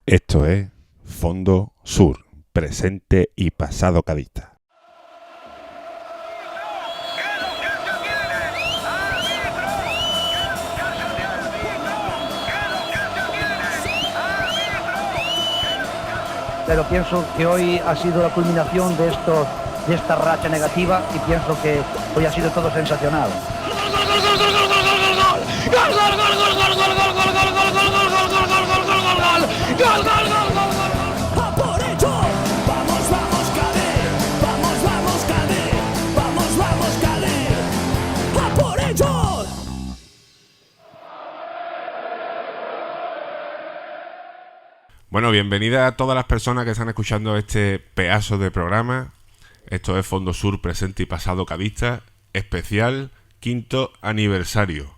Esto es Fondo Sur, presente y pasado cadista. Pero pienso que hoy ha sido la culminación de esta racha negativa y pienso que hoy ha sido todo sensacional. Bueno, bienvenida a todas las personas que están escuchando este pedazo de programa. Esto es Fondo Sur, presente y pasado cadista, especial 5º aniversario.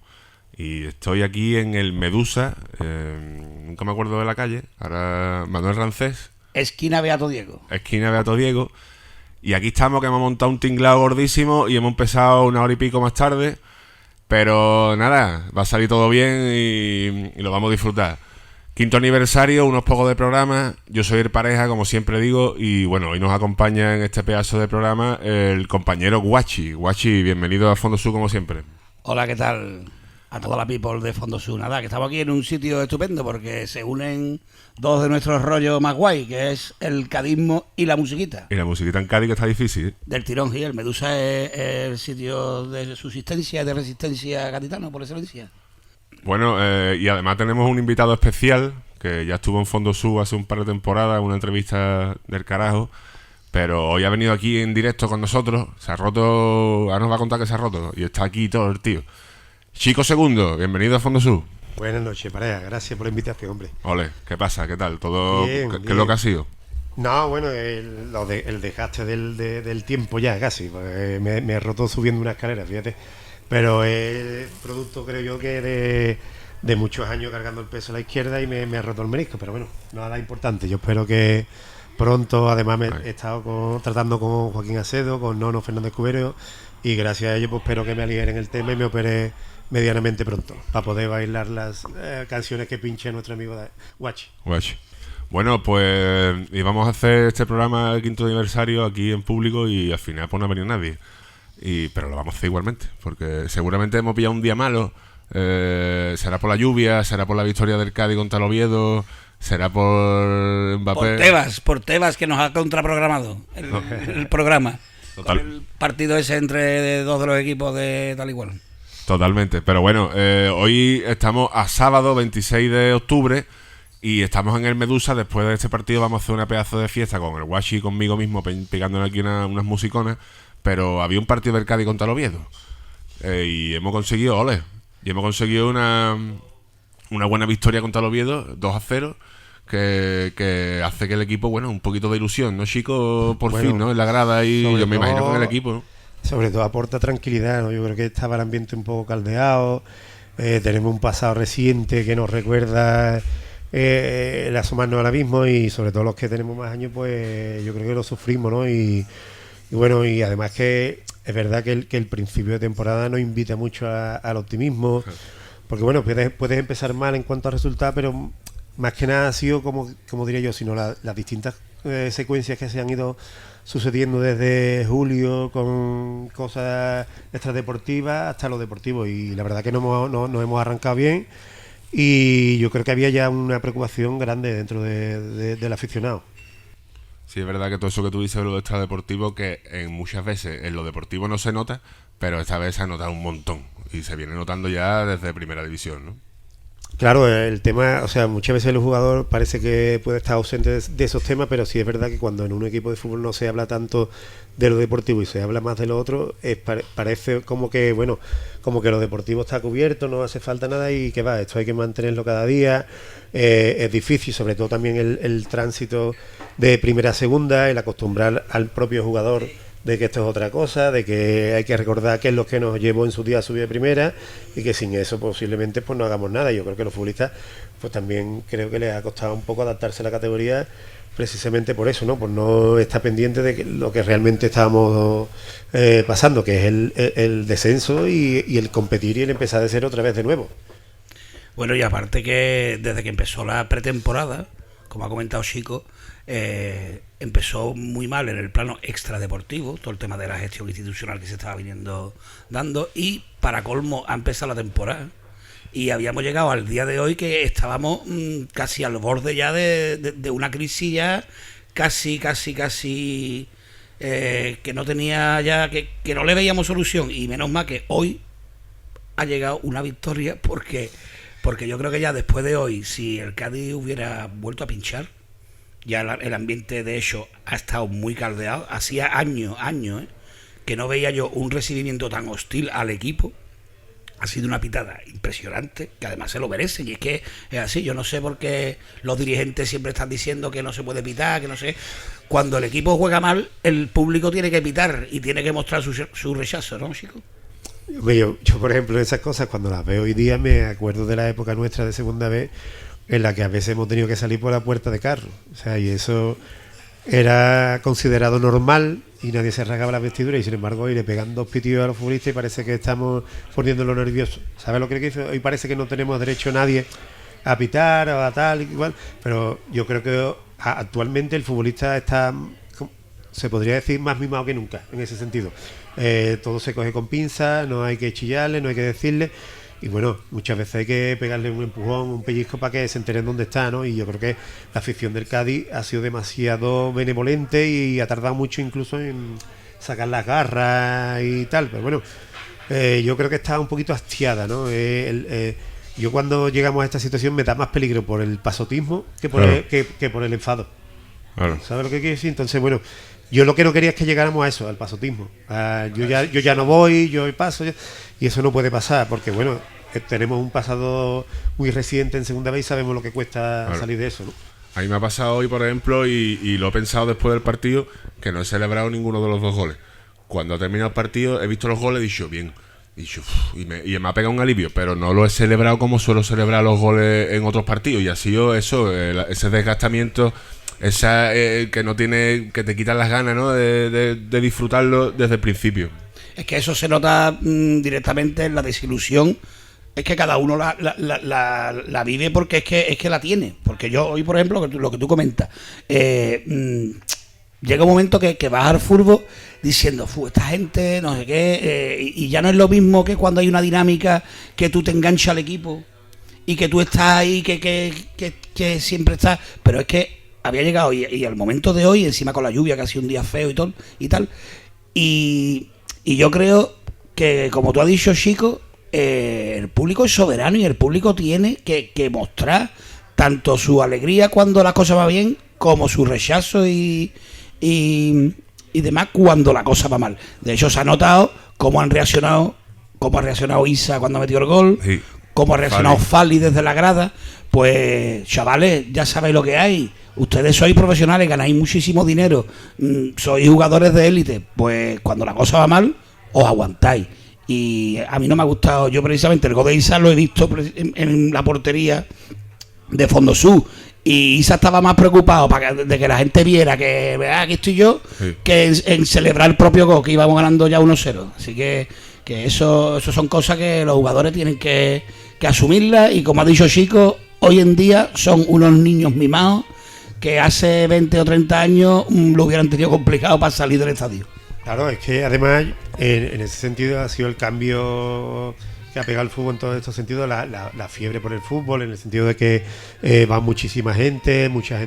Y estoy aquí en el Medusa, nunca me acuerdo de la calle, ahora Manuel Rancés. Esquina Beato Diego. Esquina Beato Diego. Y aquí estamos, que hemos montado un tinglado gordísimo y hemos empezado 1 hora y pico más tarde. Pero nada, va a salir todo bien y lo vamos a disfrutar. 5º aniversario, unos pocos de programas. Yo soy el pareja, como siempre digo, y bueno, hoy nos acompaña en este pedazo de programa el compañero Guachi. Guachi, bienvenido a Fondo Sur, como siempre. Hola, ¿qué tal? A toda la people de Fondo Sur. Nada, que estamos aquí en un sitio estupendo porque se unen dos de nuestros rollos más guay, que es el cadismo y la musiquita. Y la musiquita en Cádiz, que está difícil. Del tirón, y el Medusa es el sitio de subsistencia, de resistencia gaditano, por excelencia. Bueno, y además tenemos un invitado especial que ya estuvo en Fondo Sur hace un par de temporadas, una entrevista del carajo, pero hoy ha venido aquí en directo con nosotros. Se ha roto, ahora nos va a contar que se ha roto y está aquí todo el tío. Chico Segundo, bienvenido a Fondo Sur. Buenas noches, pareja, gracias por la invitación, hombre. Ole, ¿qué pasa? ¿Qué tal? ¿Todo? Bien, ¿Qué bien. es lo que ha sido? No, bueno, el desgaste del tiempo ya casi, pues, me he roto subiendo una escalera, fíjate. Pero es producto, creo yo, que de muchos años cargando el peso a la izquierda y me he roto el menisco. Pero bueno, nada importante. Yo espero que pronto, además he estado tratando con Joaquín Acedo, con Nono Fernández Cubero, y gracias a ello pues espero que me aligeren el tema y me opere medianamente pronto, para poder bailar las canciones que pinche nuestro amigo Guachi. Bueno, pues íbamos a hacer este programa del 5º aniversario aquí en público y al final pues no ha venido nadie. Pero lo vamos a hacer igualmente, porque seguramente hemos pillado un día malo. Será por la lluvia, será por la victoria del Cádiz contra el Oviedo, será por Mbappé. Por Tebas, que nos ha contraprogramado el programa. Total. Con el partido ese entre dos de los equipos de tal igual. Totalmente, pero bueno, hoy estamos a sábado 26 de octubre y estamos en el Medusa. Después de este partido vamos a hacer una pedazo de fiesta con el Guachi y conmigo mismo, pegándole aquí unas musiconas. Pero había un partido del Cádiz contra el Oviedo y hemos conseguido, una buena victoria contra el Oviedo, 2-0, que hace que el equipo, bueno, un poquito de ilusión, ¿no, chico? Por fin, ¿no? En la grada y yo me imagino con el equipo, ¿no? Sobre todo aporta tranquilidad, ¿no? Yo creo que estaba el ambiente un poco caldeado, tenemos un pasado reciente que nos recuerda el asomarnos al abismo, y sobre todo los que tenemos más años, pues yo creo que lo sufrimos, ¿no? Y bueno, y además que es verdad que el principio de temporada nos invita mucho al optimismo, porque bueno, puedes empezar mal en cuanto a resultados, pero más que nada ha sido, como diría yo, sino las distintas secuencias que se han ido sucediendo desde julio, con cosas extradeportivas hasta lo deportivo, y la verdad que nos hemos arrancado bien, y yo creo que había ya una preocupación grande dentro del aficionado. Sí, es verdad que todo eso que tú dices de lo extradeportivo, que muchas veces en lo deportivo no se nota, pero esta vez se ha notado un montón y se viene notando ya desde primera división, ¿no? Claro, el tema, o sea, muchas veces el jugador parece que puede estar ausente de esos temas, pero sí es verdad que cuando en un equipo de fútbol no se habla tanto de lo deportivo y se habla más de lo otro, parece como que, bueno, como que lo deportivo está cubierto, no hace falta nada y que va, esto hay que mantenerlo cada día. Es difícil, sobre todo también el tránsito de primera a segunda, el acostumbrar al propio jugador de que esto es otra cosa, de que hay que recordar qué es lo que nos llevó en su día a subir de primera, y que sin eso posiblemente pues no hagamos nada. Yo creo que los futbolistas pues también creo que les ha costado un poco adaptarse a la categoría, precisamente por eso, ¿no? Por no estar pendiente de lo que realmente estábamos pasando, que es el descenso y el competir y el empezar de cero otra vez de nuevo. Bueno, y aparte que desde que empezó la pretemporada, como ha comentado Chico, empezó muy mal en el plano extradeportivo, todo el tema de la gestión institucional que se estaba viniendo dando, y para colmo ha empezado la temporada y habíamos llegado al día de hoy que estábamos casi al borde ya de una crisis ya casi que no tenía ya, que no le veíamos solución, y menos mal que hoy ha llegado una victoria, porque yo creo que ya después de hoy, si el Cádiz hubiera vuelto a pinchar, ya el ambiente de hecho ha estado muy caldeado. Hacía años que no veía yo un recibimiento tan hostil al equipo. Ha sido una pitada impresionante, que además se lo merece, y es que es así. Yo no sé por qué los dirigentes siempre están diciendo que no se puede pitar, que no sé. Cuando el equipo juega mal, el público tiene que pitar y tiene que mostrar su rechazo, ¿no, chicos? Yo, por ejemplo, esas cosas, cuando las veo hoy día, me acuerdo de la época nuestra de segunda vez, en la que a veces hemos tenido que salir por la puerta de carro. O sea, y eso era considerado normal y nadie se rasgaba las vestiduras, y sin embargo hoy le pegan 2 pitidos a los futbolistas y parece que estamos poniéndolo nervioso. ¿Sabes lo que dice? Hoy parece que no tenemos derecho nadie a pitar o a tal, igual, pero yo creo que actualmente el futbolista está, se podría decir, más mimado que nunca en ese sentido. Todo se coge con pinzas, no hay que chillarle, no hay que decirle, y bueno, muchas veces hay que pegarle un empujón, un pellizco para que se enteren dónde está, ¿no? Y yo creo que la afición del Cádiz ha sido demasiado benevolente y ha tardado mucho incluso en sacar las garras y tal, pero bueno, yo creo que está un poquito hastiada, ¿no? Yo cuando llegamos a esta situación me da más peligro por el pasotismo que por, claro, que por el enfado. Claro. ¿Sabes lo que quiero decir? Entonces, bueno, yo lo que no quería es que llegáramos a eso, al pasotismo. Yo ya no voy, yo paso, y eso no puede pasar, porque bueno, tenemos un pasado muy reciente en segunda vez y sabemos lo que cuesta, claro, salir de eso, ¿no? A mí me ha pasado hoy, por ejemplo, y lo he pensado después del partido, que no he celebrado ninguno de los 2 goles. Cuando ha terminado el partido, he visto los goles y he dicho, bien. Y me ha pegado un alivio, pero no lo he celebrado como suelo celebrar los goles en otros partidos. Y ha sido eso, ese desgastamiento, esa que no tiene, que te quitan las ganas, ¿no? de disfrutarlo desde el principio. Es que eso se nota directamente en la desilusión. Es que cada uno la vive porque es que la tiene. Porque yo hoy, por ejemplo, lo que tú comentas, llega un momento que vas al fútbol diciendo, esta gente, no sé qué, y ya no es lo mismo que cuando hay una dinámica que tú te enganchas al equipo y que tú estás ahí, que siempre estás, pero es que había llegado y al momento de hoy, encima con la lluvia, que ha sido un día feo y tal, y yo creo que, como tú has dicho, Chico, el público es soberano y el público tiene que mostrar tanto su alegría cuando la cosa va bien, como su rechazo y demás cuando la cosa va mal. De hecho, se ha notado cómo ha reaccionado Isa cuando metió el gol, sí, cómo ha reaccionado Fali desde la grada. Pues, chavales, ya sabéis lo que hay. Ustedes sois profesionales, ganáis muchísimo dinero, sois jugadores de élite. Pues cuando la cosa va mal, os aguantáis. Y a mí no me ha gustado, yo precisamente el gol de Isa lo he visto en la portería de Fondo Sur, y Isa estaba más preocupado de que la gente viera que aquí estoy yo, sí, que en celebrar el propio gol, que íbamos ganando ya 1-0. Así que eso son cosas que los jugadores tienen que asumirlas, y como ha dicho Chico, hoy en día son unos niños mimados que hace 20 o 30 años lo hubieran tenido complicado para salir del estadio. Claro, es que además en ese sentido ha sido el cambio que ha pegado el fútbol en todos estos sentidos, la fiebre por el fútbol, en el sentido de que va muchísima gente, mucha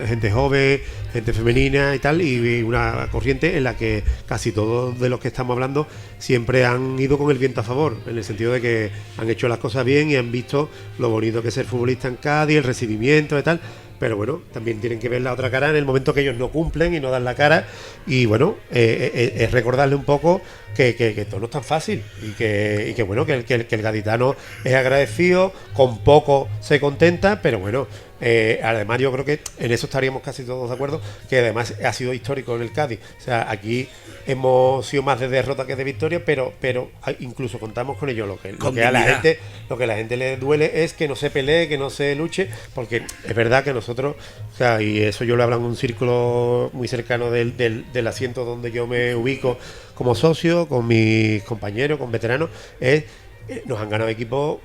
gente joven, gente femenina y tal, y una corriente en la que casi todos de los que estamos hablando siempre han ido con el viento a favor, en el sentido de que han hecho las cosas bien y han visto lo bonito que es ser futbolista en Cádiz, el recibimiento y tal. Pero bueno, también tienen que ver la otra cara en el momento que ellos no cumplen y no dan la cara. Y bueno, es recordarle un poco que esto no es tan fácil y que bueno, que el gaditano es agradecido, con poco se contenta, pero bueno, además yo creo que en eso estaríamos casi todos de acuerdo, que además ha sido histórico en el Cádiz. O sea, aquí hemos sido más de derrota que de victoria, pero incluso contamos con ello. Lo que a la gente le duele es que no se pelee, que no se luche, porque es verdad que nosotros, o sea, y eso yo lo hablo en un círculo muy cercano del asiento donde yo me ubico como socio, con mis compañeros, con veteranos, es nos han ganado equipos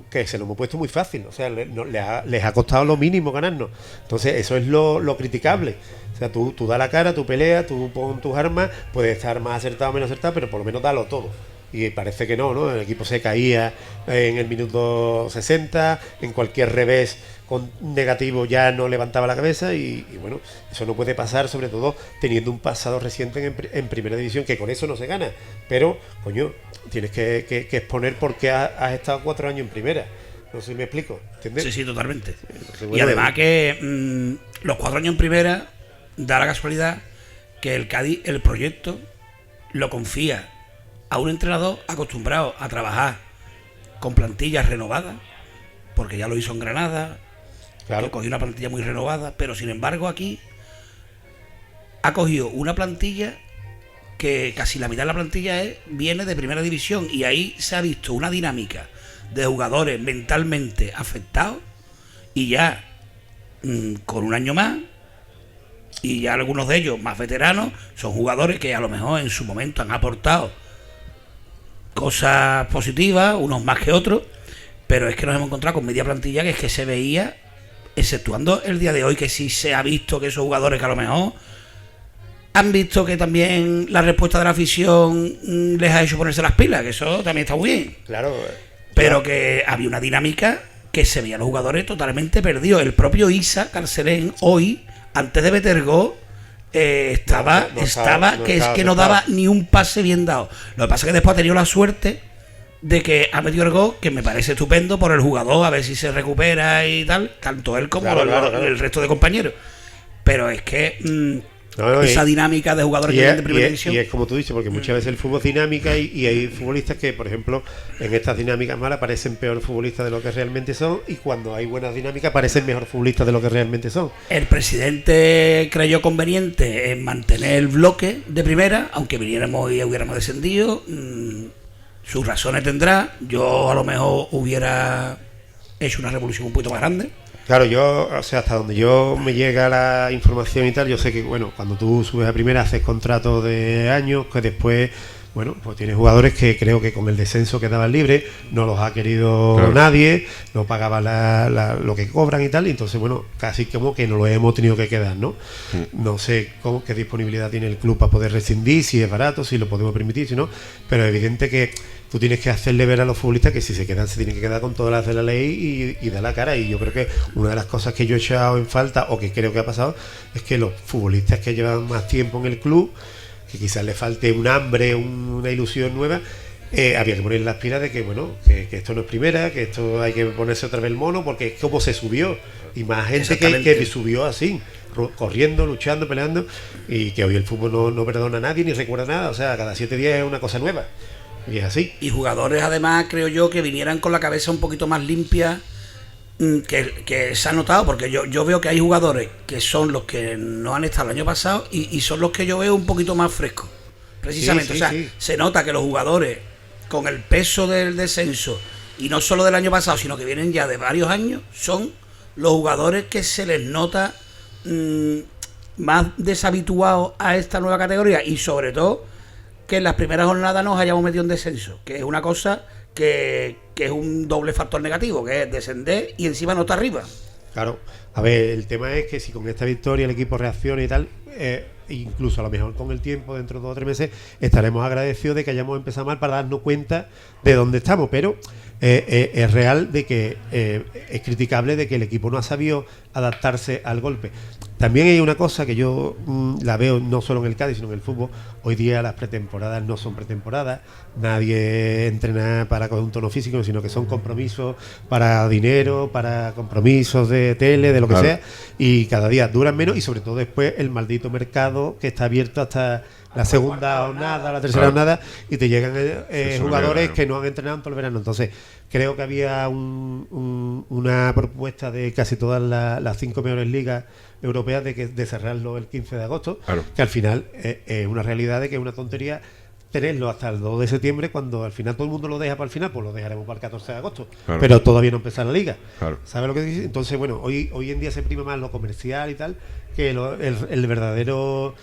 que se lo hemos puesto muy fácil, o sea, les ha costado lo mínimo ganarnos. Entonces eso es lo criticable. O sea, tú da la cara, tú peleas, tú pon tus armas, puedes estar más acertado o menos acertado, pero por lo menos dalo todo. Y parece que no, el equipo se caía en el minuto 60, en cualquier revés con negativo ya no levantaba la cabeza y bueno, eso no puede pasar, sobre todo teniendo un pasado reciente en primera división, que con eso no se gana, pero coño, tienes que exponer por qué has estado 4 años en primera. No sé si me explico, ¿entiendes? Sí, totalmente. Entonces, bueno, y además que los 4 años en primera da la casualidad que el Cádiz, el proyecto, lo confía a un entrenador acostumbrado a trabajar con plantillas renovadas, porque ya lo hizo en Granada, claro, que cogió una plantilla muy renovada, pero sin embargo aquí ha cogido una plantilla que casi la mitad de la plantilla viene de primera división, y ahí se ha visto una dinámica de jugadores mentalmente afectados, y ya con un año más, y ya algunos de ellos más veteranos, son jugadores que a lo mejor en su momento han aportado cosas positivas, unos más que otros, pero es que nos hemos encontrado con media plantilla que es que se veía, exceptuando el día de hoy, que sí se ha visto que esos jugadores que a lo mejor han visto que también la respuesta de la afición les ha hecho ponerse las pilas, que eso también está muy bien. claro, Pero que había una dinámica que se veían los jugadores totalmente perdidos. El propio Isa Carcelén hoy, antes de meter gol, estaba que no daba ni un pase bien dado. Lo que pasa es que después ha tenido la suerte de que ha metido el gol, que me parece estupendo por el jugador, a ver si se recupera y tal, tanto él como claro. el resto de compañeros. Pero es que esa dinámica de jugadores que vienen de primera división. Y es como tú dices, porque muchas veces el fútbol es dinámica y hay futbolistas que, por ejemplo, en estas dinámicas malas parecen peor futbolistas de lo que realmente son, y cuando hay buenas dinámicas parecen mejor futbolistas de lo que realmente son. El presidente creyó conveniente en mantener el bloque de primera, aunque viniéramos y hubiéramos descendido. Sus razones tendrá. Yo a lo mejor hubiera hecho una revolución un poquito más grande. Claro, yo, o sea, hasta donde yo me llega la información y tal, yo sé que, bueno, cuando tú subes a primera haces contratos de años, que después, bueno, pues tienes jugadores que creo que con el descenso quedaban libres, no los ha querido nadie, no pagaban lo que cobran y tal, y entonces, bueno, casi como que no lo hemos tenido que quedar, ¿no? No sé qué disponibilidad tiene el club para poder rescindir, si es barato, si lo podemos permitir, si no, pero es evidente que tú tienes que hacerle ver a los futbolistas que si se quedan se tienen que quedar con todas las de la ley y dar la cara. Y yo creo que una de las cosas que yo he echado en falta, o que creo que ha pasado, es que los futbolistas que llevan más tiempo en el club, que quizás les falte un hambre, una ilusión nueva, había que poner las pilas de que, bueno, que esto no es primera, que esto hay que ponerse otra vez el mono, porque es como se subió, y más gente que subió así, corriendo, luchando, peleando, y que hoy el fútbol no perdona a nadie ni recuerda nada, o sea, cada 7 días es una cosa nueva. Y es así. Y jugadores, además, creo yo, que vinieran con la cabeza un poquito más limpia, que se ha notado, porque yo veo que hay jugadores que son los que no han estado el año pasado y son los que yo veo un poquito más frescos. Precisamente, se nota que los jugadores, con el peso del descenso, y no solo del año pasado, sino que vienen ya de varios años, son los jugadores que se les nota más deshabituados a esta nueva categoría, y sobre todo que en las primeras jornadas nos hayamos metido en descenso, que es una cosa que es un doble factor negativo, que es descender y encima no está arriba. Claro, a ver, el tema es que si con esta victoria el equipo reacciona y tal, incluso a lo mejor con el tiempo, dentro de 2 o 3 meses, estaremos agradecidos de que hayamos empezado mal para darnos cuenta de dónde estamos, pero es real de que es criticable de que el equipo no ha sabido adaptarse al golpe. También hay una cosa que yo la veo no solo en el Cádiz, sino en el fútbol. Hoy día las pretemporadas no son pretemporadas, nadie entrena para con un tono físico, sino que son compromisos para dinero, para compromisos de tele, de lo que sea, y cada día duran menos, y sobre todo después el maldito mercado que está abierto hasta la segunda jornada, la tercera jornada, y te llegan jugadores que no han entrenado en todo el verano. Entonces creo que había una propuesta de casi todas las 5 mejores ligas europeas de cerrarlo el 15 de agosto, que al final es una realidad de que es una tontería tenerlo hasta el 2 de septiembre, cuando al final todo el mundo lo deja para el final, pues lo dejaremos para el 14 de agosto. Claro. Pero todavía no empezar la liga. Claro. ¿Sabes lo que dice? Entonces, bueno, hoy en día se prima más lo comercial y tal, que el verdadero,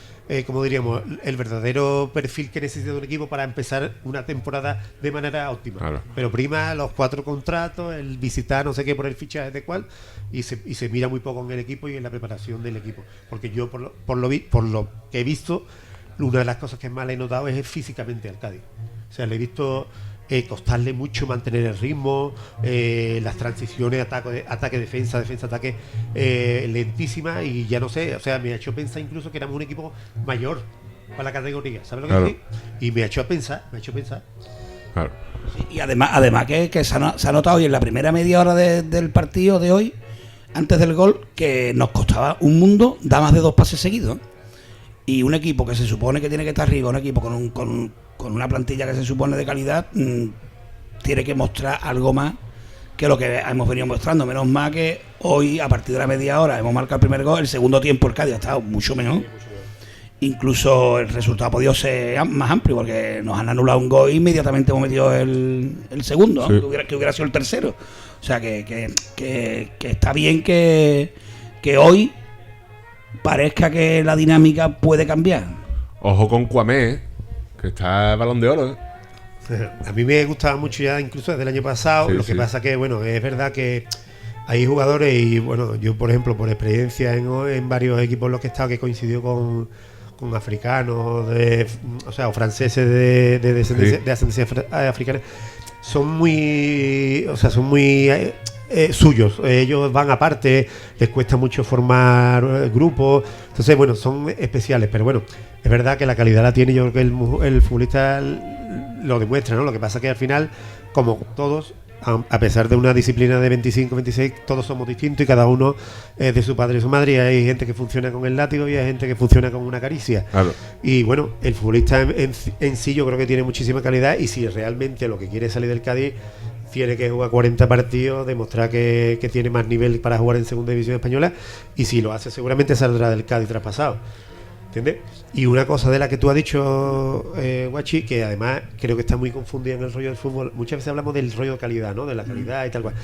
como diríamos, el verdadero perfil que necesita un equipo para empezar una temporada de manera óptima. Claro. Pero prima los 4 contratos, el visitar no sé qué por el fichaje de cuál, y se mira muy poco en el equipo y en la preparación del equipo. Porque yo, por lo que he visto, una de las cosas que más le he notado es físicamente al Cádiz. O sea, le he visto costarle mucho mantener el ritmo, las transiciones, ataque, defensa, ataque, lentísimas, y ya no sé, o sea, me ha hecho pensar incluso que éramos un equipo mayor para la categoría, ¿sabes lo que Claro. decir? Y me ha hecho pensar. Claro. Y además que se ha notado hoy en la primera media hora del partido de hoy, antes del gol, que nos costaba un mundo dar más de 2 pases seguidos. Y un equipo que se supone que tiene que estar arriba, un equipo con una plantilla que se supone de calidad, tiene que mostrar algo más que lo que hemos venido mostrando. Menos mal que hoy, a partir de la media hora, hemos marcado el primer gol. El segundo tiempo el Cádiz ha estado mucho mejor. Incluso el resultado ha podido ser más amplio, porque nos han anulado un gol y inmediatamente hemos metido el segundo, Sí. ¿no? que hubiera sido el tercero. O sea que está bien que hoy parezca que la dinámica puede cambiar. Ojo con Cuamé, que está Balón de Oro. A mí me gustaba mucho ya, incluso desde el año pasado. Sí, Lo que sí. pasa que, bueno, es verdad que hay jugadores, y bueno, yo por ejemplo, por experiencia en varios equipos en los que he estado, que coincidió con africanos, o franceses de descendencia, Sí. de ascendencia africana, son muy suyos. Ellos van aparte, les cuesta mucho formar grupos. Entonces, bueno, son especiales, pero bueno, es verdad que la calidad la tiene. Yo creo que el futbolista lo demuestra, ¿no? Lo que pasa que al final, como todos, a pesar de una disciplina de 25, 26, todos somos distintos y cada uno es de su padre y su madre. Y hay gente que funciona con el látigo y hay gente que funciona con una caricia. Claro. Y bueno, el futbolista en sí yo creo que tiene muchísima calidad, y si realmente lo que quiere es salir del Cádiz, tiene que jugar 40 partidos, demostrar que tiene más nivel para jugar en segunda división española, y si lo hace seguramente saldrá del Cádiz traspasado. ¿Entiendes? Y una cosa de la que tú has dicho, Guachi, que además creo que está muy confundida en el rollo del fútbol. Muchas veces hablamos del rollo de calidad, ¿no? De la calidad y tal cual.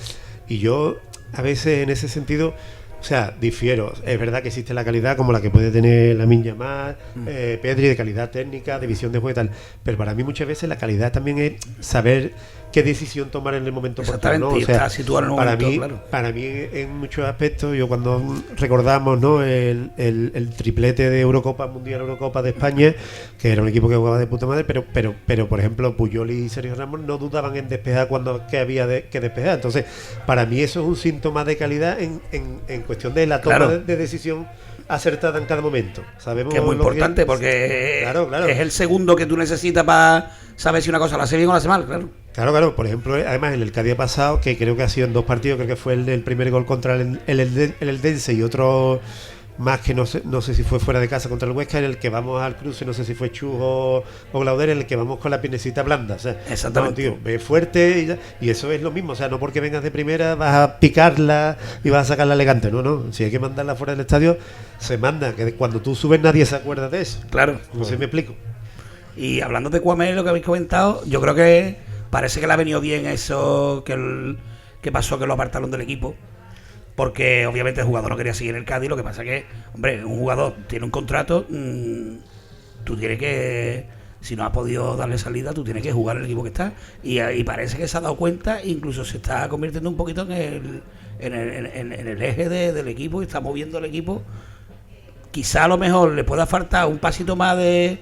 Y yo, a veces en ese sentido, o sea, difiero. Es verdad que existe la calidad como la que puede tener Lamine Yamal, Pedri, de calidad técnica, de visión de juego y tal. Pero para mí muchas veces la calidad también es saber qué decisión tomar en el momento oportuno, ¿no? O Exactamente, sea, está situado en el momento, claro. para mí en muchos aspectos, yo cuando recordamos, ¿no?, el triplete de Eurocopa, Mundial Eurocopa de España, que era un equipo que jugaba de puta madre, pero por ejemplo Puyol y Sergio Ramos no dudaban en despejar cuando que había que despejar. Entonces, para mí eso es un síntoma de calidad en cuestión de la toma Claro. de decisión acertada en cada momento. Sabemos Que es muy lo importante, porque Claro. es el segundo que tú necesitas para saber si una cosa la hace bien o la hace mal, claro. Claro, por ejemplo, además en el Cádiz pasado, que creo que ha sido en 2 partidos, creo que fue el del primer gol contra el Eldense, y otro más que no sé si fue fuera de casa contra el Huesca, en el que vamos al cruce, no sé si fue Chus o Glauder, en el que vamos con la piernecita blanda. O sea, Exactamente. no, tío, ve fuerte y eso es lo mismo. O sea, no porque vengas de primera vas a picarla y vas a sacarla elegante. No. Si hay que mandarla fuera del estadio, se manda. Que cuando tú subes nadie se acuerda de eso. Claro. No sé si me explico. Y hablando de Cuamé, lo que habéis comentado, yo creo que parece que le ha venido bien eso que pasó, que lo apartaron del equipo. Porque obviamente el jugador no quería seguir en el Cádiz. Lo que pasa que, hombre, un jugador tiene un contrato, tú tienes que, si no has podido darle salida, tú tienes que jugar en el equipo que está. Y parece que se ha dado cuenta, incluso se está convirtiendo un poquito en el eje del equipo, y está moviendo el equipo. Quizá a lo mejor le pueda faltar un pasito más de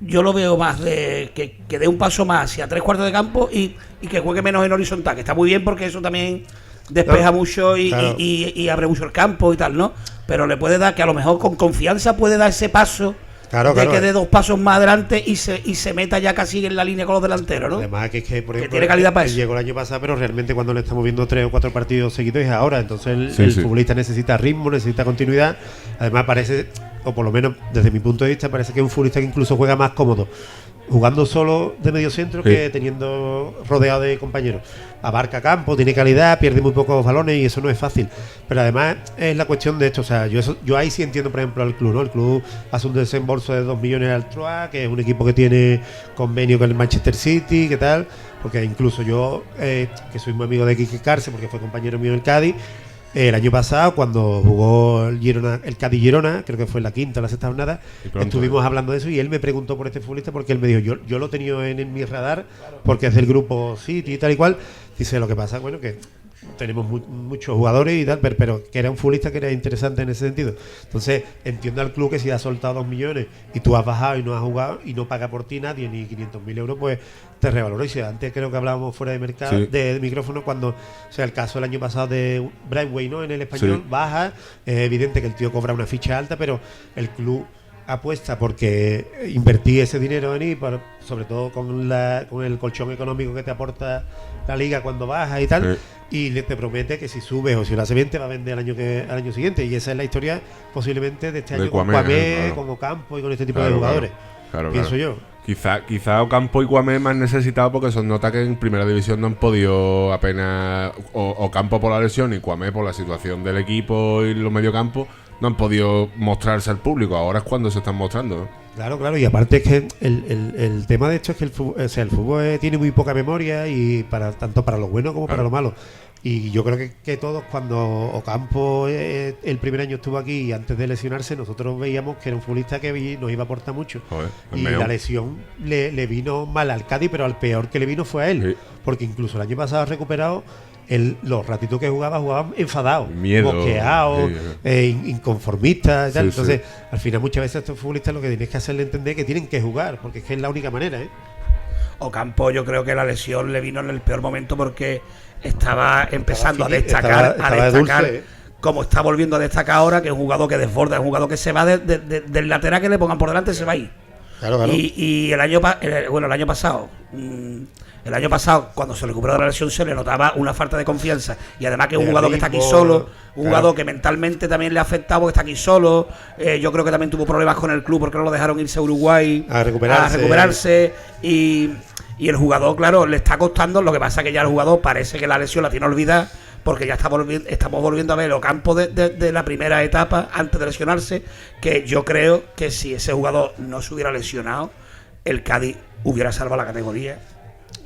yo lo veo más de que dé un paso más hacia 3/4 de campo y que juegue menos en horizontal, que está muy bien porque eso también despeja Claro, mucho claro. y abre mucho el campo y tal, ¿no? Pero le puede dar, que a lo mejor con confianza puede dar ese paso, Claro, de claro. que dé 2 pasos más adelante y se meta ya casi en la línea con los delanteros, ¿no? Además que por ejemplo, tiene calidad para él eso. llegó el año pasado, pero realmente cuando le estamos viendo 3 o 4 partidos seguidos es ahora. Entonces Sí, el sí. futbolista necesita ritmo, necesita continuidad. Además parece, o por lo menos desde mi punto de vista, parece que es un futbolista que incluso juega más cómodo jugando solo de medio centro Sí. que teniendo rodeado de compañeros. Abarca campo, tiene calidad, pierde muy pocos balones y eso no es fácil. Pero además es la cuestión de esto, o sea, yo ahí sí entiendo, por ejemplo, al club, ¿no? El club hace un desembolso de 2 millones al Troyes, que es un equipo que tiene convenio con el Manchester City, ¿qué tal? Porque incluso yo, que soy muy amigo de Quique Carce, porque fue compañero mío en el Cádiz, el año pasado, cuando jugó el Cádiz-Girona, creo que fue la quinta o la sexta jornada, estuvimos hablando de eso y él me preguntó por este futbolista porque él me dijo, yo lo he tenido en mi radar porque es del grupo City y tal y cual. Dice, lo que pasa, bueno, que tenemos muchos jugadores y tal, pero que era un futbolista que era interesante en ese sentido. Entonces, entiendo al club que si ha soltado 2 millones y tú has bajado y no has jugado y no paga por ti nadie ni 500.000 euros, pues te revalora. Y si antes creo que hablábamos fuera de mercado, Sí. de micrófono, cuando, o sea, el caso el año pasado de Brightway, ¿no? En el español, Sí. baja, es evidente que el tío cobra una ficha alta, pero el club apuesta porque invertí ese dinero en ir, sobre todo con el colchón económico que te aporta la liga cuando baja y tal, y te promete que si subes o si lo hace bien te va a vender al año siguiente, y esa es la historia posiblemente de este De año con Cuamé, Cuamé, claro. con Ocampo y con este tipo Claro, de jugadores. Claro, Pienso claro. yo. Quizá Ocampo y Cuamé más necesitados porque son nota que en primera división no han podido apenas. Ocampo por la lesión y Cuamé por la situación del equipo y los mediocampos no han podido mostrarse al público. Ahora es cuando se están mostrando, ¿no? Claro, y aparte es que el tema de esto es que el fútbol tiene muy poca memoria y tanto para lo bueno como para lo malo. Y yo creo que todos, cuando Ocampo el primer año estuvo aquí y antes de lesionarse, nosotros veíamos que era un futbolista que nos iba a aportar mucho. Joder, el Y meón. la lesión le vino mal al Cádiz, pero al peor que le vino fue a él. Sí. Porque incluso el año pasado recuperado, los ratitos que jugaba enfadado, Miedo. mosqueado, Sí. inconformista y tal. Sí, Entonces, al final muchas veces a estos futbolistas lo que tienes que hacerle entender es que tienen que jugar, porque es que es la única manera, ¿eh? Ocampo, yo creo que la lesión le vino en el peor momento porque estaba empezando a Estaba destacar, dulce, ¿eh? como está volviendo a destacar ahora, que es un jugador que desborda, es un jugador que se va del lateral que le pongan por delante, se va ahí. Claro. Y el año pasado, cuando se recuperó de la lesión, se le notaba una falta de confianza. Y además que es un De jugador que está aquí ritmo, solo, un claro. jugador que mentalmente también le ha afectado porque está aquí solo. Yo creo que también tuvo problemas con el club porque no lo dejaron irse a Uruguay A recuperarse. Y el jugador, claro, le está costando. Lo que pasa es que ya el jugador parece que la lesión la tiene olvidada, porque ya estamos volviendo a ver Ocampo de la primera etapa antes de lesionarse, que yo creo que si ese jugador no se hubiera lesionado, el Cádiz hubiera salvado la categoría.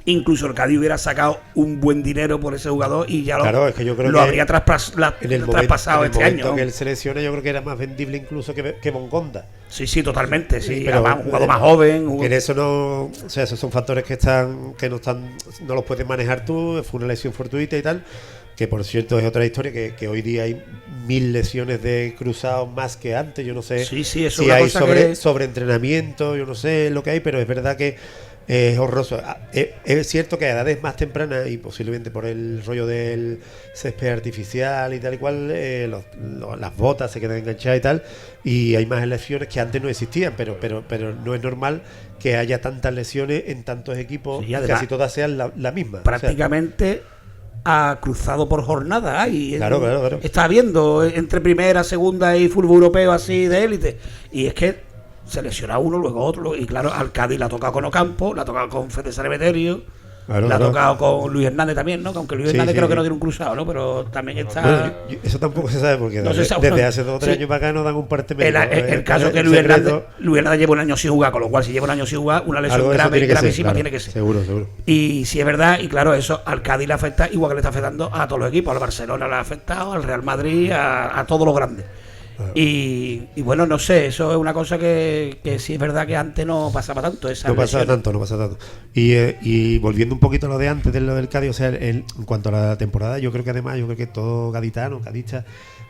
Incluso el Cádiz hubiera sacado un buen dinero por ese jugador y ya Es que yo creo lo que habría traspasado en el este momento año. que él se lesiona, yo creo que era más vendible incluso que Bongonda. Sí, totalmente. Sí, Pero, además, un jugador más joven. Que en eso no, o sea, esos son factores que no los puedes manejar tú. Fue una lesión fortuita y tal. Que por cierto es otra historia, que hoy día hay 1000 lesiones de cruzados más que antes. Yo no sé Sí, eso es si una hay cosa que... sobreentrenamiento, yo no sé lo que hay, pero es verdad que es horroroso. Es cierto que a edades más tempranas, y posiblemente por el rollo del césped artificial y tal y cual, las botas se quedan enganchadas y tal, y hay más lesiones que antes no existían, pero no es normal que haya tantas lesiones en tantos equipos, Sí, y además, casi todas sean la misma. prácticamente ha cruzado por jornada y Claro. está viendo entre primera, segunda y fútbol europeo así de élite, y es que se lesiona uno, luego otro, y claro, al Cádiz la ha tocado con Ocampo, la ha tocado con Fede Sanemeterio, la ha tocado con Luis Hernández también, ¿no? Aunque Luis Hernández creo que no tiene un cruzado, ¿no? Pero también está... Bueno, eso tampoco se sabe, porque No se sabe, desde bueno, hace 2 o 3 sí. años para acá no dan un parte El médico. caso es que Luis Hernández lleva un año sin jugar, con lo cual si lleva un año sin jugar, una lesión Algo de eso grave, tiene que ser, gravísima claro. tiene que ser. Seguro. Y si es verdad, y claro, eso al Cádiz le afecta igual que le está afectando a todos los equipos, al Barcelona le ha afectado, al Real Madrid, a todos los grandes. Y bueno, no sé, eso es una cosa que sí es verdad que antes no pasaba tanto. No pasa tanto. Y volviendo un poquito a lo de antes de lo del Cádiz, o sea, en cuanto a la temporada, yo creo que todo gaditano, cadista,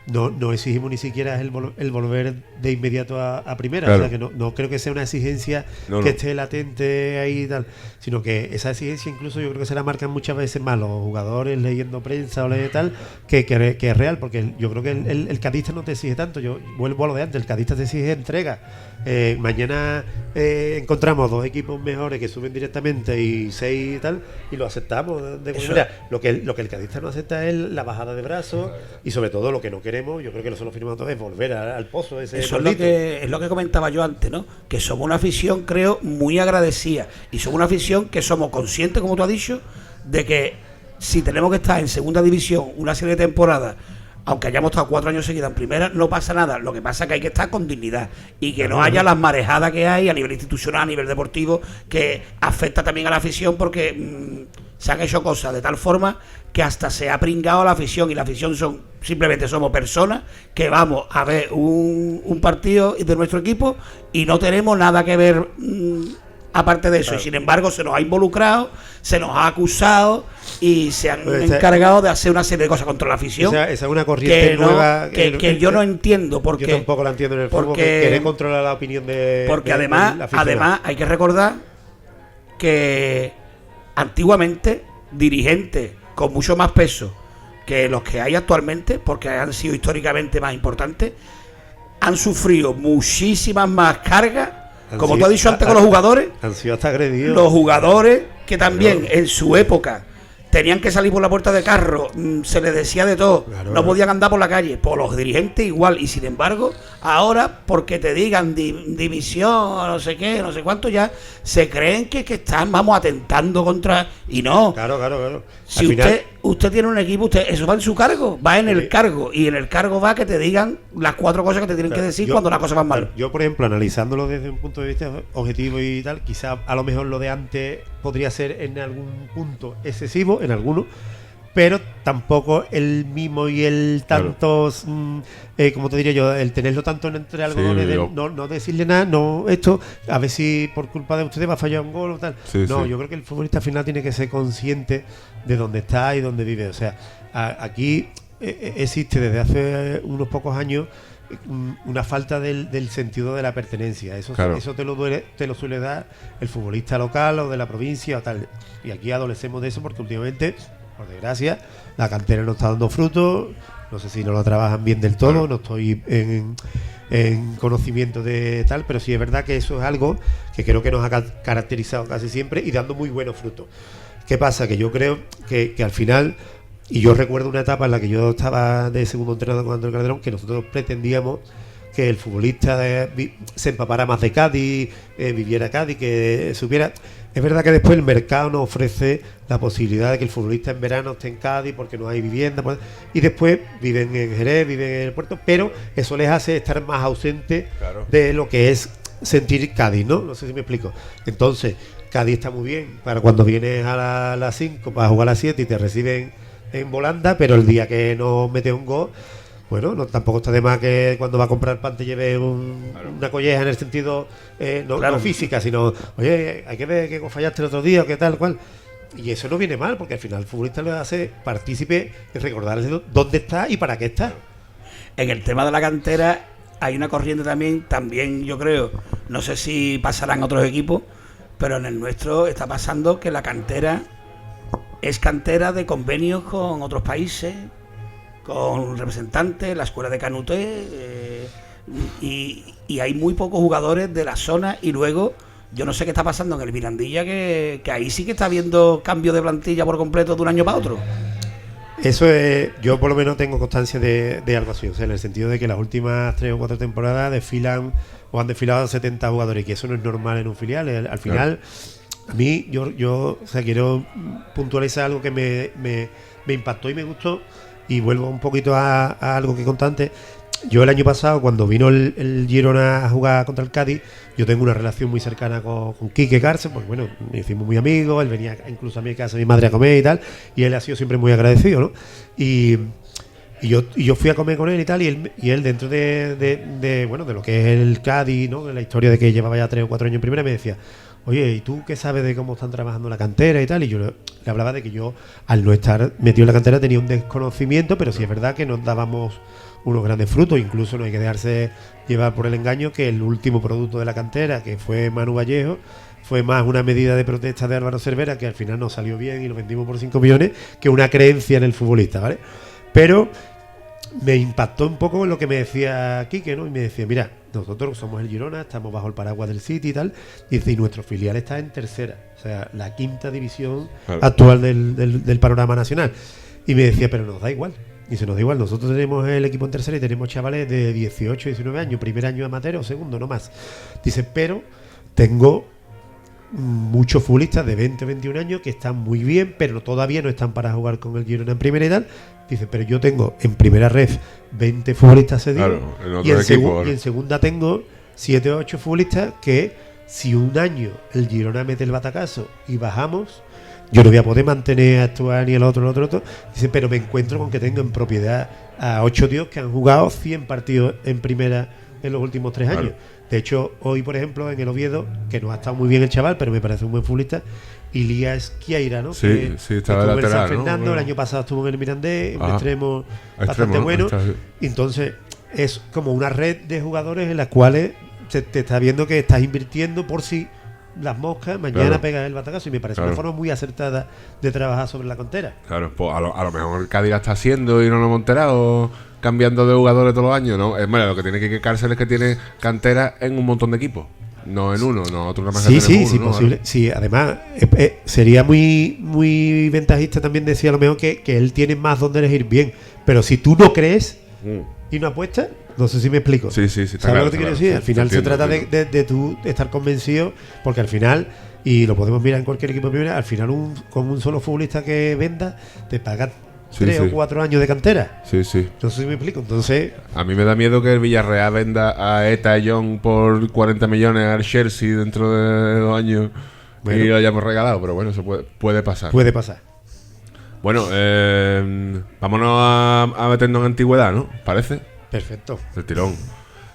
no exigimos ni siquiera el volver de inmediato a primera. Claro. O sea, que no creo que sea una exigencia No. esté latente ahí y tal, sino que esa exigencia incluso yo creo que se la marcan muchas veces más los jugadores leyendo prensa o leyendo tal, que es real, porque yo creo que el cadista no te exige tanto. yo vuelvo a lo de antes, el cadista te exige entrega. Mañana encontramos 2 equipos mejores que suben directamente y 6 y tal, y lo aceptamos. Mira, lo que el cadista no acepta es la bajada de brazos, y sobre todo lo que no queremos, yo creo que nosotros lo firmamos todos, es volver al pozo ese. Eso es lo que comentaba yo antes, ¿no? Que somos una afición, creo, muy agradecida, y somos una afición que somos conscientes, como tú has dicho, de que si tenemos que estar en segunda división una serie de temporadas, aunque hayamos estado 4 años seguidos en primera, no pasa nada. Lo que pasa es que hay que estar con dignidad y que no haya las marejadas que hay a nivel institucional, a nivel deportivo, que afecta también a la afición, porque se han hecho cosas de tal forma que hasta se ha pringado a la afición, y la afición simplemente somos personas que vamos a ver un partido de nuestro equipo y no tenemos nada que ver aparte de eso, claro. Y sin embargo se nos ha involucrado, se nos ha acusado y se han encargado de hacer una serie de cosas contra la afición. Esa es una corriente nueva que yo no entiendo, porque yo tampoco la entiendo en el fútbol, que quiere controlar la opinión de porque además hay que recordar que antiguamente dirigentes con mucho más peso que los que hay actualmente, porque han sido históricamente más importantes, han sufrido muchísimas más cargas. Como tú has dicho antes con los jugadores, han sido hasta agredidos. Los jugadores que también en su época tenían que salir por la puerta de carro, se les decía de todo, no podían andar por la calle, por los dirigentes igual, y sin embargo, ahora, porque te digan división, no sé qué, no sé cuánto, ya se creen que están, vamos, atentando contra, y no. Claro. Si usted tiene un equipo, eso va en su cargo, va en el cargo, y en el cargo va que te digan las 4 cosas que te tienen que decir cuando las cosas van mal. Yo, por ejemplo, analizándolo desde un punto de vista objetivo y tal, quizá a lo mejor lo de antes podría ser en algún punto excesivo, en algunos, pero tampoco el mimo y el tantos, como te diría yo, el tenerlo tanto entre algodones, no decirle nada, no esto, a ver si por culpa de ustedes va a fallar un gol o tal. Yo creo que el futbolista al final tiene que ser consciente de dónde está y dónde vive. O sea, aquí existe desde hace unos pocos años una falta del sentido de la pertenencia. Eso te lo suele dar el futbolista local o de la provincia o tal. Y aquí adolecemos de eso porque últimamente, por desgracia, la cantera no está dando frutos. No sé si no lo trabajan bien del todo, no estoy en conocimiento de tal, pero sí es verdad que eso es algo que creo que nos ha caracterizado casi siempre y dando muy buenos frutos. ¿Qué pasa? Que yo creo que al final, y yo recuerdo una etapa en la que yo estaba de segundo entrenador con Andrés Calderón, que nosotros pretendíamos que el futbolista se empapara más de Cádiz, viviera Cádiz, que supiera. Es verdad que después el mercado nos ofrece la posibilidad de que el futbolista en verano esté en Cádiz porque no hay vivienda, y después viven en Jerez, viven en el puerto, pero eso les hace estar más ausentes de lo que es sentir Cádiz, ¿no? No sé si me explico. Entonces, Cádiz está muy bien para cuando vienes a las 5 para jugar a las 7 y te reciben en volanda, pero el día que no metes un gol, bueno, tampoco está de más que cuando va a comprar pan te lleve una colleja, en el sentido no física, sino, oye, hay que ver que fallaste el otro día o qué tal, cual. Y eso no viene mal, porque al final el futbolista lo hace partícipe y recordarle dónde está y para qué está. En el tema de la cantera hay una corriente también yo creo, no sé si pasará en otros equipos, pero en el nuestro está pasando que la cantera es cantera de convenios con otros países, con representantes, la escuela de Canuté, y hay muy pocos jugadores de la zona. Y luego yo no sé qué está pasando en el Mirandilla, que ahí sí que está habiendo cambio de plantilla por completo de un año para otro. Eso es, yo por lo menos tengo constancia de algo así, o sea, en el sentido de que las últimas 3 o 4 temporadas han desfilado 70 jugadores, y que eso no es normal en un filial. Al final, a mí, yo o sea, quiero puntualizar algo que me impactó y me gustó. Y vuelvo un poquito a algo que conté antes. Yo el año pasado, cuando vino el Girona a jugar contra el Cádiz, yo tengo una relación muy cercana con Quique Cárcel, porque bueno, nos hicimos muy amigos, él venía incluso a mi casa, mi madre, a comer y tal, y él ha sido siempre muy agradecido, ¿no? Y yo fui a comer con él y tal, y él dentro de lo que es el Cádiz, ¿no? De la historia de que llevaba ya 3 o 4 años en primera, me decía, oye, ¿y tú qué sabes de cómo están trabajando la cantera y tal? Y yo le hablaba de que yo, al no estar metido en la cantera, tenía un desconocimiento, pero sí es verdad que nos dábamos unos grandes frutos. Incluso no hay que dejarse llevar por el engaño que el último producto de la cantera, que fue Manu Vallejo, fue más una medida de protesta de Álvaro Cervera, que al final nos salió bien y lo vendimos por 5 millones, que una creencia en el futbolista, ¿vale? Pero me impactó un poco lo que me decía Quique, ¿no? Y me decía, mira, nosotros somos el Girona, estamos bajo el paraguas del City y tal, y dice, y nuestro filial está en tercera, o sea, la quinta división actual del panorama nacional. Y me decía, pero nos da igual. Y se nos da igual, nosotros tenemos el equipo en tercera y tenemos chavales de 18, 19 años, primer año amateur o segundo, no más. Dice, pero tengo muchos futbolistas de 20, 21 años que están muy bien, pero todavía no están para jugar con el Girona en primera y tal. Dice, pero yo tengo en primera red 20 futbolistas cedidos, y en segunda tengo 7 o 8 futbolistas que si un año el Girona mete el batacazo y bajamos, yo no voy a poder mantener a Stuart ni al otro. Dice, pero me encuentro con que tengo en propiedad a 8 tíos que han jugado 100 partidos en primera en los últimos 3 años. De hecho, hoy, por ejemplo, en el Oviedo, que no ha estado muy bien el chaval, pero me parece un buen futbolista, Ilías Kiaira, ¿no? Sí, estaba en lateral, San Fernando, ¿no? El año pasado estuvo en el Mirandés, un extremo bastante bueno. Entonces, es como una red de jugadores en las cuales te está viendo que estás invirtiendo por si las moscas, mañana pegas el batacazo, y me parece una forma muy acertada de trabajar sobre la cantera. Claro, pues a lo mejor el Cádiz la está haciendo y no lo hemos enterado, cambiando de jugadores todos los años, ¿no? Es bueno, lo que tiene que cárcel es que tiene cantera en un montón de equipos, no en uno, nosotros nada más sí, tenemos sí, uno, ¿no? posible. Sí, además sería muy ventajista también decir a lo mejor que él tiene más donde elegir bien, pero si tú no crees y no apuestas, no sé si me explico. Sí, ¿Sabes claro, lo que te quiero decir? Al final se trata de tú estar convencido, porque al final, y lo podemos mirar en cualquier equipo de primera, al final con un solo futbolista que venda te paga 3 o 4 años de cantera. Sí. No sé si me explico. Entonces, a mí me da miedo que el Villarreal venda a Eta John por 40 millones al Chelsea dentro de 2 años y lo hayamos regalado, pero bueno, eso puede pasar. Puede pasar. Bueno, vámonos a meternos en antigüedad, ¿no? ¿Parece? Perfecto. El tirón.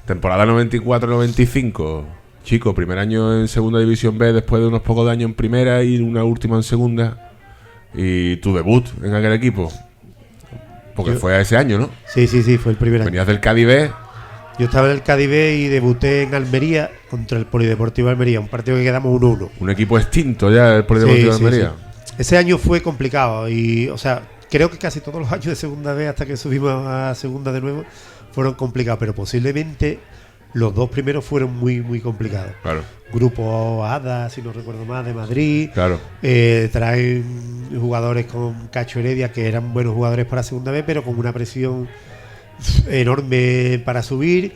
Temporada 94-95. Chico, primer año en segunda división B después de unos pocos de años en primera y una última en segunda. Y tu debut en aquel equipo. Porque fue a ese año, ¿no? Sí, fue el primer año. Venías del Cádiz B. Yo estaba en el Cádiz B y debuté en Almería contra el Polideportivo de Almería, un partido que quedamos 1-1. Un equipo extinto ya, el Polideportivo de Almería. Sí. Ese año fue complicado y, o sea, creo que casi todos los años de segunda B hasta que subimos a segunda de nuevo fueron complicados, pero posiblemente los 2 primeros fueron muy complicados. Claro. Grupo ADA, si no recuerdo más, de Madrid. Claro. Traen jugadores con Cacho Heredia que eran buenos jugadores para segunda B, pero con una presión enorme para subir.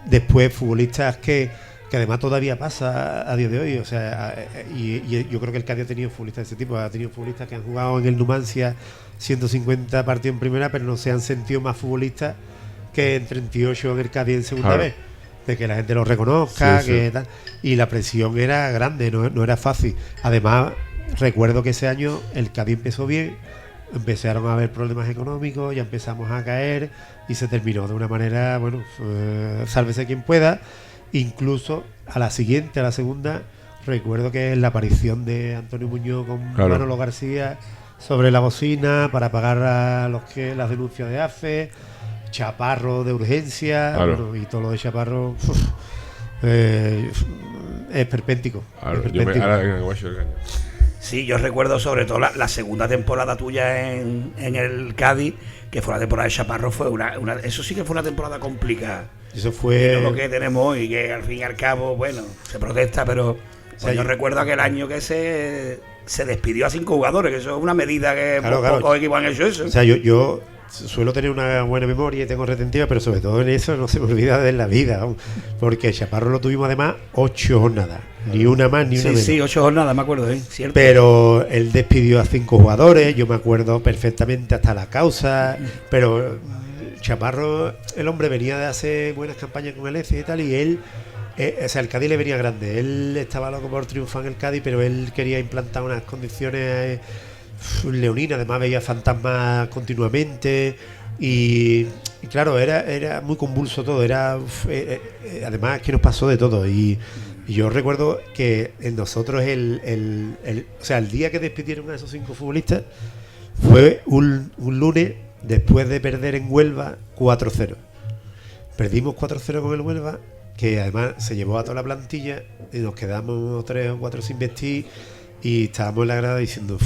Después futbolistas que además todavía pasa a día de hoy, o sea, y yo creo que el Cádiz ha tenido futbolistas de ese tipo, ha tenido futbolistas que han jugado en el Numancia 150 partidos en primera, pero no se han sentido más futbolistas que en 38 en el Cádiz en segunda vez, de que la gente lo reconozca, tal, y la presión era grande, no era fácil. Además, recuerdo que ese año el Cádiz empezó bien, empezaron a haber problemas económicos, ya empezamos a caer y se terminó de una manera, bueno, sálvese quien pueda. Incluso a la siguiente, a la segunda, recuerdo que la aparición de Antonio Muñoz con Manolo García sobre la bocina para pagar a las denuncias de AFE, Chaparro de urgencia, bueno, y todo lo de Chaparro es perpéntico. Sí, yo recuerdo sobre todo la segunda temporada tuya en el Cádiz, que fue la temporada de Chaparro, fue eso sí que fue una temporada complicada. Eso fue lo que tenemos hoy, que al fin y al cabo, bueno, se protesta, pero yo recuerdo aquel año que se despidió a 5 jugadores, que eso es una medida que pocos equipos han hecho eso. O sea, yo suelo tener una buena memoria y tengo retentiva, pero sobre todo en eso no se me olvida de la vida, porque Chaparro lo tuvimos además 8 jornadas, ni una más ni una menos. Sí, 8 jornadas, me acuerdo, cierto. Pero él despidió a 5 jugadores, yo me acuerdo perfectamente hasta la causa, pero Chaparro, el hombre venía de hacer buenas campañas con el EFE y tal, y él, o sea, el Cádiz le venía grande, él estaba loco por triunfar en el Cádiz, pero él quería implantar unas condiciones leoninas, además veía fantasmas continuamente y claro, era muy convulso todo, además que nos pasó de todo y yo recuerdo que en nosotros o sea, el día que despidieron a esos 5 futbolistas fue un lunes después de perder en Huelva 4-0. Perdimos 4-0 con el Huelva, que además se llevó a toda la plantilla y nos quedamos 3 o 4 sin vestir y estábamos en la grada diciendo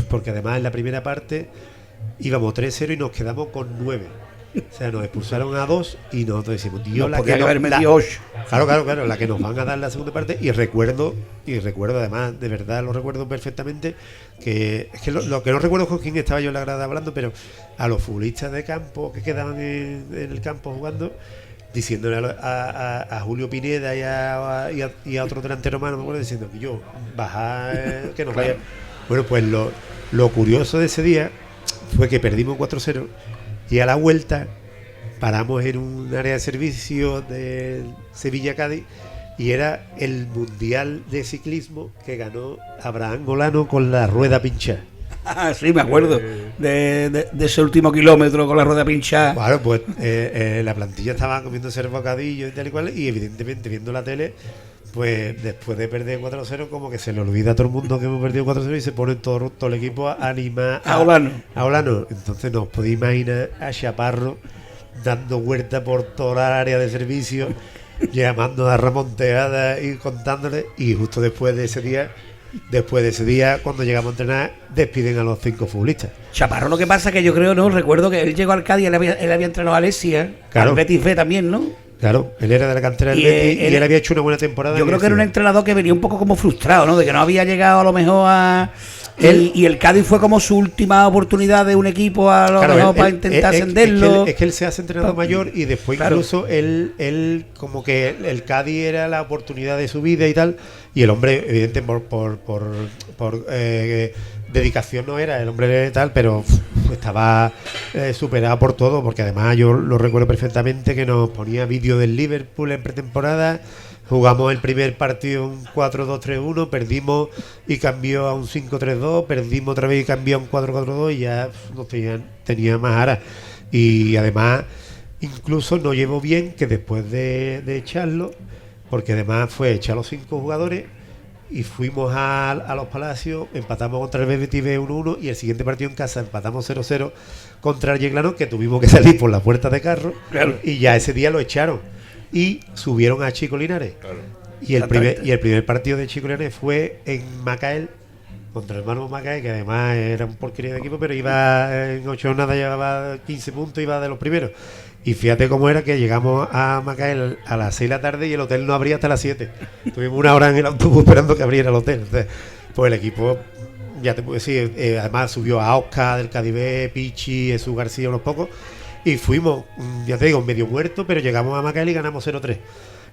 porque además en la primera parte íbamos 3-0 y nos quedamos con 9. O sea, nos expulsaron a 2 y nosotros decimos, tío, No, podía haber metido 8. Claro, la que nos van a dar la segunda parte. Y recuerdo además, de verdad lo recuerdo perfectamente, que es que lo que no recuerdo con quién estaba yo en la grada hablando, pero a los futbolistas de campo que quedaban en el campo jugando, diciéndole a Julio Pineda y a otro delantero más, no me acuerdo, diciendo que yo, baja, que nos vaya. Bueno, pues lo curioso de ese día fue que perdimos 4-0 y a la vuelta paramos en un área de servicio de Sevilla-Cádiz y era el Mundial de Ciclismo que ganó Abraham Golano con la rueda pinchada. Ah, sí, me acuerdo de ese último kilómetro con la rueda pinchada. Claro, pues la plantilla estaba comiéndose el bocadillo y tal y cual, y evidentemente viendo la tele, pues después de perder 4-0, como que se le olvida a todo el mundo que hemos perdido 4-0 y se pone todo el equipo a animar a Olano. Entonces nos podéis imaginar a Chaparro dando vuelta por toda la área de servicio, llamando a Ramón Tejada y contándole, y justo después de ese día, cuando llegamos a entrenar, despiden a los 5 futbolistas. Chaparro, lo que pasa que yo creo, recuerdo que él llegó al Cádiz, él había entrenado a Alessia, claro. Al Betis B también, ¿no? Claro, él era de la cantera del Betis y él había hecho una buena temporada. Yo creo que era un entrenador que venía un poco como frustrado, ¿no? De que no había llegado a lo mejor a... Y el Cádiz fue como su última oportunidad de un equipo a lo mejor para intentar ascenderlo. Es que él se hace entrenador mayor y después incluso él como que el Cádiz era la oportunidad de su vida y tal, y el hombre, evidentemente, por dedicación no era el hombre tal, pero estaba superado por todo, porque además yo lo recuerdo perfectamente que nos ponía vídeo del Liverpool en pretemporada. Jugamos el primer partido un 4-2-3-1, perdimos y cambió a un 5-3-2, perdimos otra vez y cambió a un 4-4-2 y ya no tenía más aras. Y además, incluso nos llevó bien que después de echarlo, porque además fue echar a los 5 jugadores y fuimos a los Palacios, empatamos contra el Betis B 1-1 y el siguiente partido en casa empatamos 0-0 contra el Yeclano, que tuvimos que salir por la puerta de carro, claro. Y ya ese día lo echaron. Y subieron a Chico Linares. Claro. Y el primer partido de Chico Linares fue en Macael, contra el Manu Macael, que además era un porquería de equipo, pero iba en 8 jornadas, llevaba 15 puntos, iba de los primeros. Y fíjate cómo era que llegamos a Macael a las 6 de la tarde y el hotel no abría hasta las 7. Tuvimos una hora en el autobús esperando que abriera el hotel. Entonces, pues el equipo, ya te puedo decir, además subió a Oscar del Cadibé, Pichi, Jesús García, unos pocos. Y fuimos, ya te digo, medio muerto, pero llegamos a Macael y ganamos 0-3.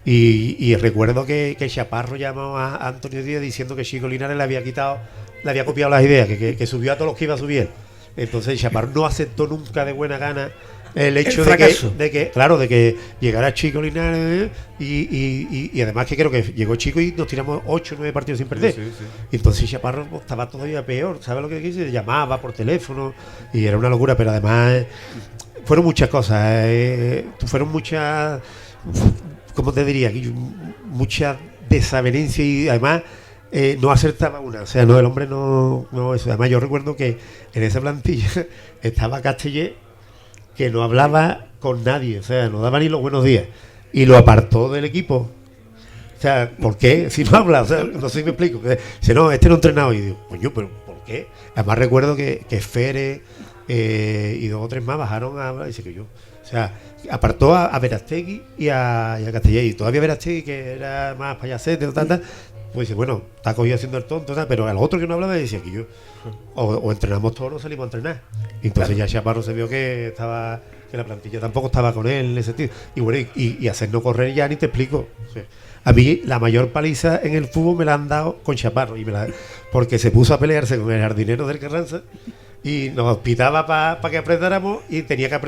Y recuerdo que Chaparro llamó a Antonio Díaz diciendo que Chico Linares le había copiado las ideas, que subió a todos los que iba a subir. Entonces Chaparro no aceptó nunca de buena gana el hecho de que llegara Chico Linares y además que creo que llegó Chico y nos tiramos 8 o 9 partidos sin perder. Sí. Entonces Chaparro estaba todavía peor, ¿sabes lo que quise? Llamaba por teléfono y era una locura, pero además fueron muchas cosas, fueron muchas, ¿cómo te diría? Mucha desavenencia y además no acertaba una, o sea, no, el hombre no eso. Además yo recuerdo que en esa plantilla estaba Castellé, que no hablaba con nadie, o sea, no daba ni los buenos días y lo apartó del equipo. O sea, ¿por qué? Si no habla, o sea, no sé si me explico. Si no, este no ha entrenado y digo, coño, pero ¿por qué? Además recuerdo que Fere y 2 o 3 más bajaron a hablar y dice que yo. O sea, apartó a Verastegui y a Castellé, y todavía Verastegui, que era más payasete o tal, pues dice, bueno, está cogido haciendo el tonto, tal, pero al otro que no hablaba decía que yo. O entrenamos todos o no salimos a entrenar. Y entonces ya Chaparro se vio que la plantilla tampoco estaba con él en ese sentido. Y bueno, y hacernos correr ya ni te explico. O sea, a mí la mayor paliza en el fútbol me la han dado con Chaparro, porque se puso a pelearse con el jardinero del Carranza y nos pitaba para que apretáramos y tenía que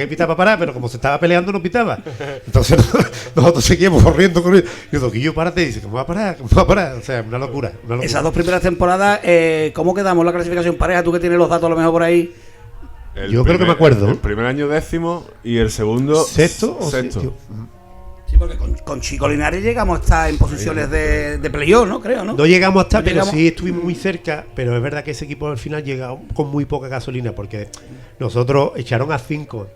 pitar para parar, pero como se estaba peleando no pitaba. Entonces nosotros seguíamos corriendo. Y Doquillo, párate, y dice, ¿cómo va a parar? O sea, una locura. Esas 2 primeras temporadas, ¿cómo quedamos la clasificación pareja? Tú que tienes los datos a lo mejor por ahí. Yo creo que me acuerdo. El primer año 10º y el segundo sexto. Sí, porque con Chico Linares llegamos a estar en posiciones de playoff, ¿no? Creo, ¿no? No llegamos a estar, pero sí estuvimos muy cerca. Pero es verdad que ese equipo al final llegó con muy poca gasolina, porque nosotros echaron a 5,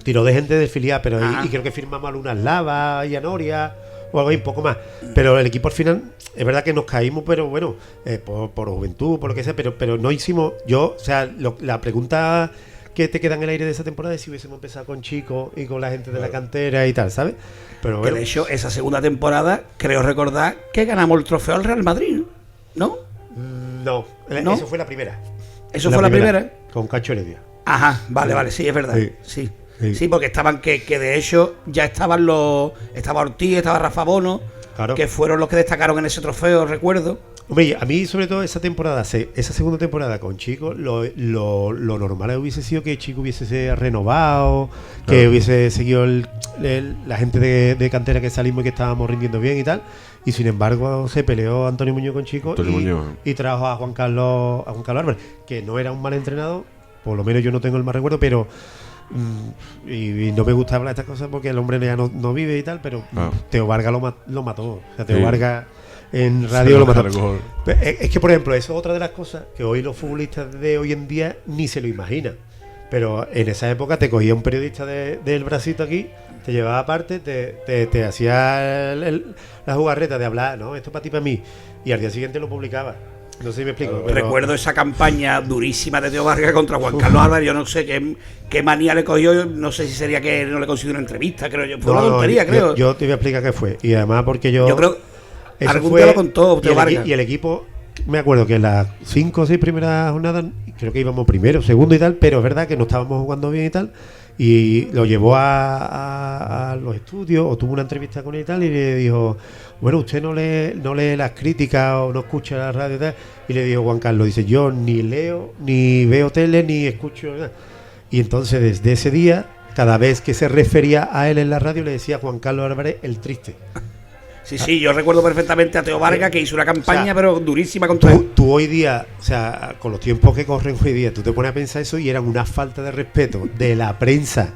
tiró de gente del filial, pero y creo que firmamos a Lunas Lava y a Noria, o algo ahí, un poco más. Pero el equipo al final, es verdad que nos caímos, pero bueno, por juventud, por lo que sea, pero no hicimos, o sea, la pregunta que te queda en el aire de esa temporada es si hubiésemos empezado con chicos y con la gente de la cantera y tal, ¿sabes? Pero Que bueno, de hecho, esa segunda temporada, creo recordar que ganamos el trofeo al Real Madrid, ¿no? no, ¿No? eso fue la primera. ¿Eso fue la primera? Con Cacho Heredia. Ajá, vale, sí, es verdad. Sí. Sí, porque estaban que de hecho ya estaban estaba Ortiz, estaba Rafa Bono, Claro. que fueron los que destacaron en ese trofeo, recuerdo. Hombre, a mí sobre todo esa temporada, esa segunda temporada con Chico, lo normal hubiese sido que Chico hubiese renovado, que hubiese seguido la gente de cantera que salimos y que estábamos rindiendo bien y tal. Y sin embargo se peleó Antonio Muñoz con Chico y trajo a Juan Carlos Álvarez, que no era un mal entrenador, por lo menos yo no tengo el mal recuerdo, pero y no me gusta hablar de estas cosas porque el hombre ya no vive y tal, pero Teo Vargas lo mató. O sea, Teo Vargas en radio lo mató. Es que, por ejemplo, eso es otra de las cosas que hoy los futbolistas de hoy en día ni se lo imaginan. Pero en esa época te cogía un periodista del bracito aquí, te llevaba aparte, te hacía la jugarreta de hablar, no, esto para ti, para mí, y al día siguiente lo publicaba. No sé si me explico. Pero Recuerdo esa campaña durísima de Teo Vargas contra Juan Carlos Álvarez. Yo no sé qué manía le cogió. No sé si sería que no le consiguió una entrevista, creo yo. Fue una tontería, creo. Yo te voy a explicar qué fue. Y además porque yo creo algún día lo contó Teo Vargas. Y el equipo, me acuerdo que en las 5 o 6 primeras jornadas, creo que íbamos primero, segundo y tal, pero es verdad que no estábamos jugando bien y tal. Y lo llevó a los estudios o tuvo una entrevista con él y tal, y le dijo, bueno, usted no lee las críticas o no escucha la radio y tal. Y le dijo Juan Carlos, dice, yo ni leo, ni veo tele, ni escucho nada. Y entonces desde ese día, cada vez que se refería a él en la radio, le decía Juan Carlos Álvarez el triste. Sí, yo recuerdo perfectamente a Teo Vargas que hizo una campaña, pero durísima contra él. Tú hoy día, o sea, con los tiempos que corren hoy día, tú te pones a pensar eso y era una falta de respeto de la prensa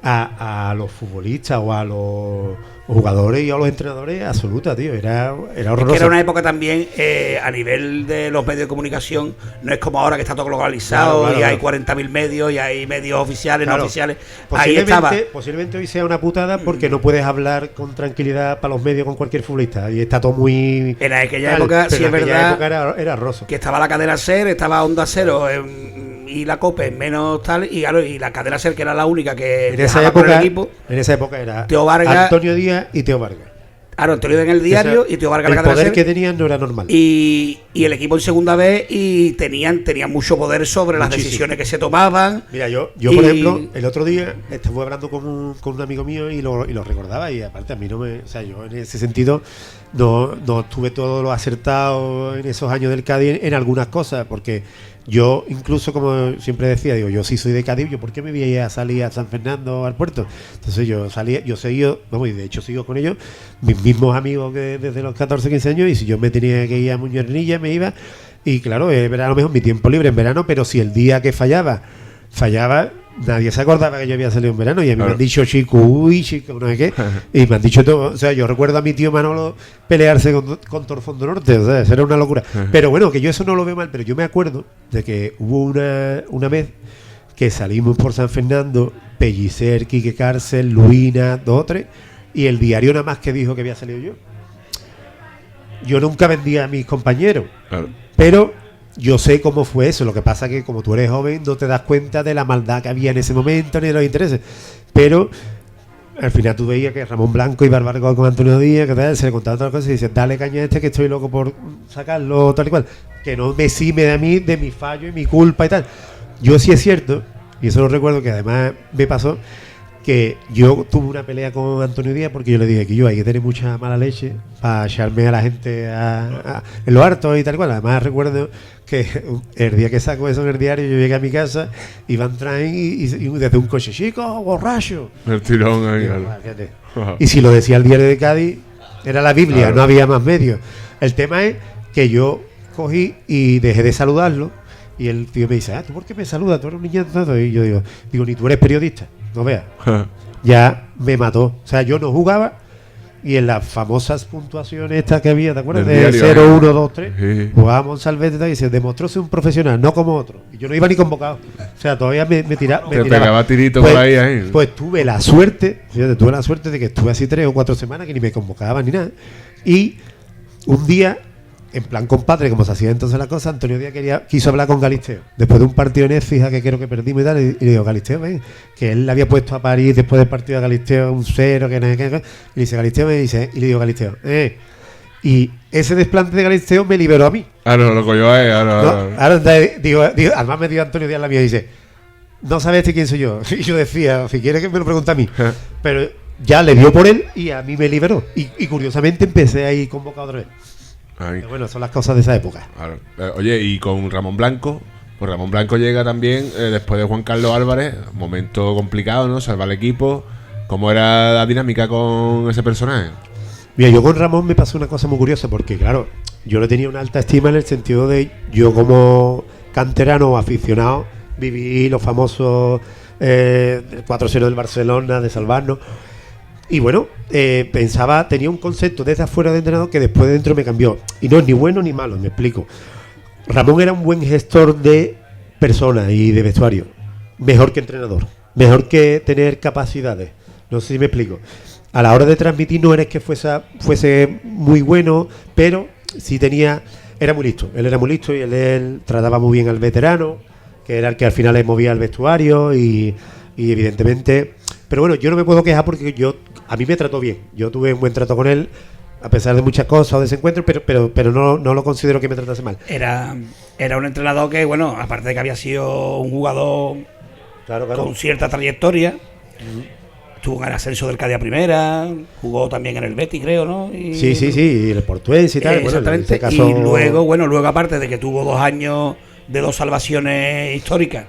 a los futbolistas o a los jugadores y a los entrenadores absoluta, tío. Era horroroso. Es que era una época también a nivel de los medios de comunicación, no es como ahora que está todo globalizado, claro, y hay 40.000 medios y hay medios oficiales, no oficiales. Ahí Posiblemente, estaba. posiblemente hoy sea una putada porque no puedes hablar con tranquilidad para los medios con cualquier futbolista y está todo muy... En aquella época, sí es verdad, era horroroso. que estaba la cadena SER, estaba Onda Cero y la COPE menos tal, y claro, y la cadena SER, que era la única que En esa época era Teo Vargas, Antonio Díaz y Teo Vargas. Claro, Antonio en el diario y Teo Vargas en la El cadena poder SER. que tenían no era normal. Y el equipo en segunda vez y tenían mucho poder sobre las Muchísimo. decisiones que se tomaban. Mira, yo por ejemplo, el otro día estuve hablando con un amigo mío y lo recordaba, y aparte a mí no me... O sea, yo en ese sentido no estuve todo lo acertado en esos años del Cádiz en algunas cosas, porque yo incluso, como siempre decía, digo, yo sí soy de Cádiz, yo ¿por qué me voy a salir a San Fernando al puerto? Entonces yo seguido, vamos, y de hecho sigo con ellos, mis mismos amigos que desde los 14, 15 años, y si yo me tenía que ir a Muñernilla, me iba, y claro, era a lo mejor mi tiempo libre en verano, pero si el día que fallaba, nadie se acordaba que yo había salido en verano, y a mí me han dicho chico, no sé qué, y me han dicho todo. O sea, yo recuerdo a mi tío Manolo pelearse con Torfondo Norte, o sea, eso era una locura. Pero bueno, que yo eso no lo veo mal, pero yo me acuerdo de que hubo una vez que salimos por San Fernando, Pellicer, Quique Cárcel, Luina, 2 o 3, y el diario nada más que dijo que había salido yo. Yo nunca vendía a mis compañeros, pero yo sé cómo fue eso. Lo que pasa que como tú eres joven no te das cuenta de la maldad que había en ese momento ni de los intereses. Pero al final tú veías que Ramón Blanco iba al barco con Antonio Díaz, que tal, se le contaban otras cosas y decían, dale caña a este que estoy loco por sacarlo, tal y cual. Que no me cime a mí de mi fallo y mi culpa y tal. Yo sí es cierto, y eso lo recuerdo que además me pasó, que yo tuve una pelea con Antonio Díaz porque yo le dije que yo hay que tener mucha mala leche para echarme a la gente en lo harto y tal cual. Además recuerdo que el día que saco eso en el diario, yo llegué a mi casa, iban traen y desde un coche, chico, borracho. El tirón ahí. Y si lo decía el diario de Cádiz, era la Biblia, no había más medios. El tema es que yo cogí y dejé de saludarlo, y el tío me dice, ¿tú por qué me saludas? Tú eres un niño todo. Y yo digo, ni tú eres periodista, no veas. Ya me mató. O sea, yo no jugaba y en las famosas puntuaciones estas que había, ¿te acuerdas? Del De diario, 0, 1, 2, 3. Sí. Jugábamos Salvete y se demostró ser un profesional, no como otro. Y yo no iba ni convocado. O sea, todavía me tiraba. Te pegaba tirito pues, por ahí. Pues tuve la suerte, fíjate, de que estuve así 3 o 4 semanas que ni me convocaban ni nada. Y un día, en plan compadre, como se hacía entonces la cosa, Antonio Díaz quiso hablar con Galisteo. Después de un partido en Écija que creo que perdimos y tal, y le digo, Galisteo, ven, que él le había puesto a París después del partido de Galisteo un 0, que no sé qué. Y le dice, Galisteo, me dice, y le digo, Galisteo, y ese desplante de Galisteo me liberó a mí. No, lo cogió a él. ¿No? Ahora digo, además me dio Antonio Díaz la mía y dice, no sabes quién soy yo. Y yo decía, si quieres que me lo pregunte a mí. Pero ya le dio por él y a mí me liberó. Y curiosamente empecé a ir convocado otra vez. Pero bueno, son las cosas de esa época. Claro. Oye, y con Ramón Blanco, pues Ramón Blanco llega también después de Juan Carlos Álvarez, momento complicado, ¿no? Salvar el equipo. ¿Cómo era la dinámica con ese personaje? Mira, yo con Ramón me pasó una cosa muy curiosa, porque claro, yo le tenía una alta estima en el sentido de yo como canterano aficionado viví los famosos 4-0 del Barcelona, de salvarnos. Y bueno, tenía un concepto desde afuera de entrenador que después de dentro me cambió. Y no es ni bueno ni malo, me explico. Ramón era un buen gestor de personas y de vestuario. Mejor que entrenador. Mejor que tener capacidades. No sé si me explico. A la hora de transmitir no eres que fuese muy bueno, pero sí era muy listo. Él era muy listo y él trataba muy bien al veterano, que era el que al final le movía el vestuario y evidentemente... Pero bueno, yo no me puedo quejar porque a mí me trató bien. Yo tuve un buen trato con él, a pesar de muchas cosas o desencuentros, pero no lo considero que me tratase mal. Era un entrenador que, bueno, aparte de que había sido un jugador claro. con cierta trayectoria, estuvo en el ascenso del Cádiz a primera, jugó también en el Betis, creo, ¿no? Sí, y el Portuense y tal. Exactamente. Bueno, en ese caso... Y luego, aparte de que tuvo 2 años de 2 salvaciones históricas,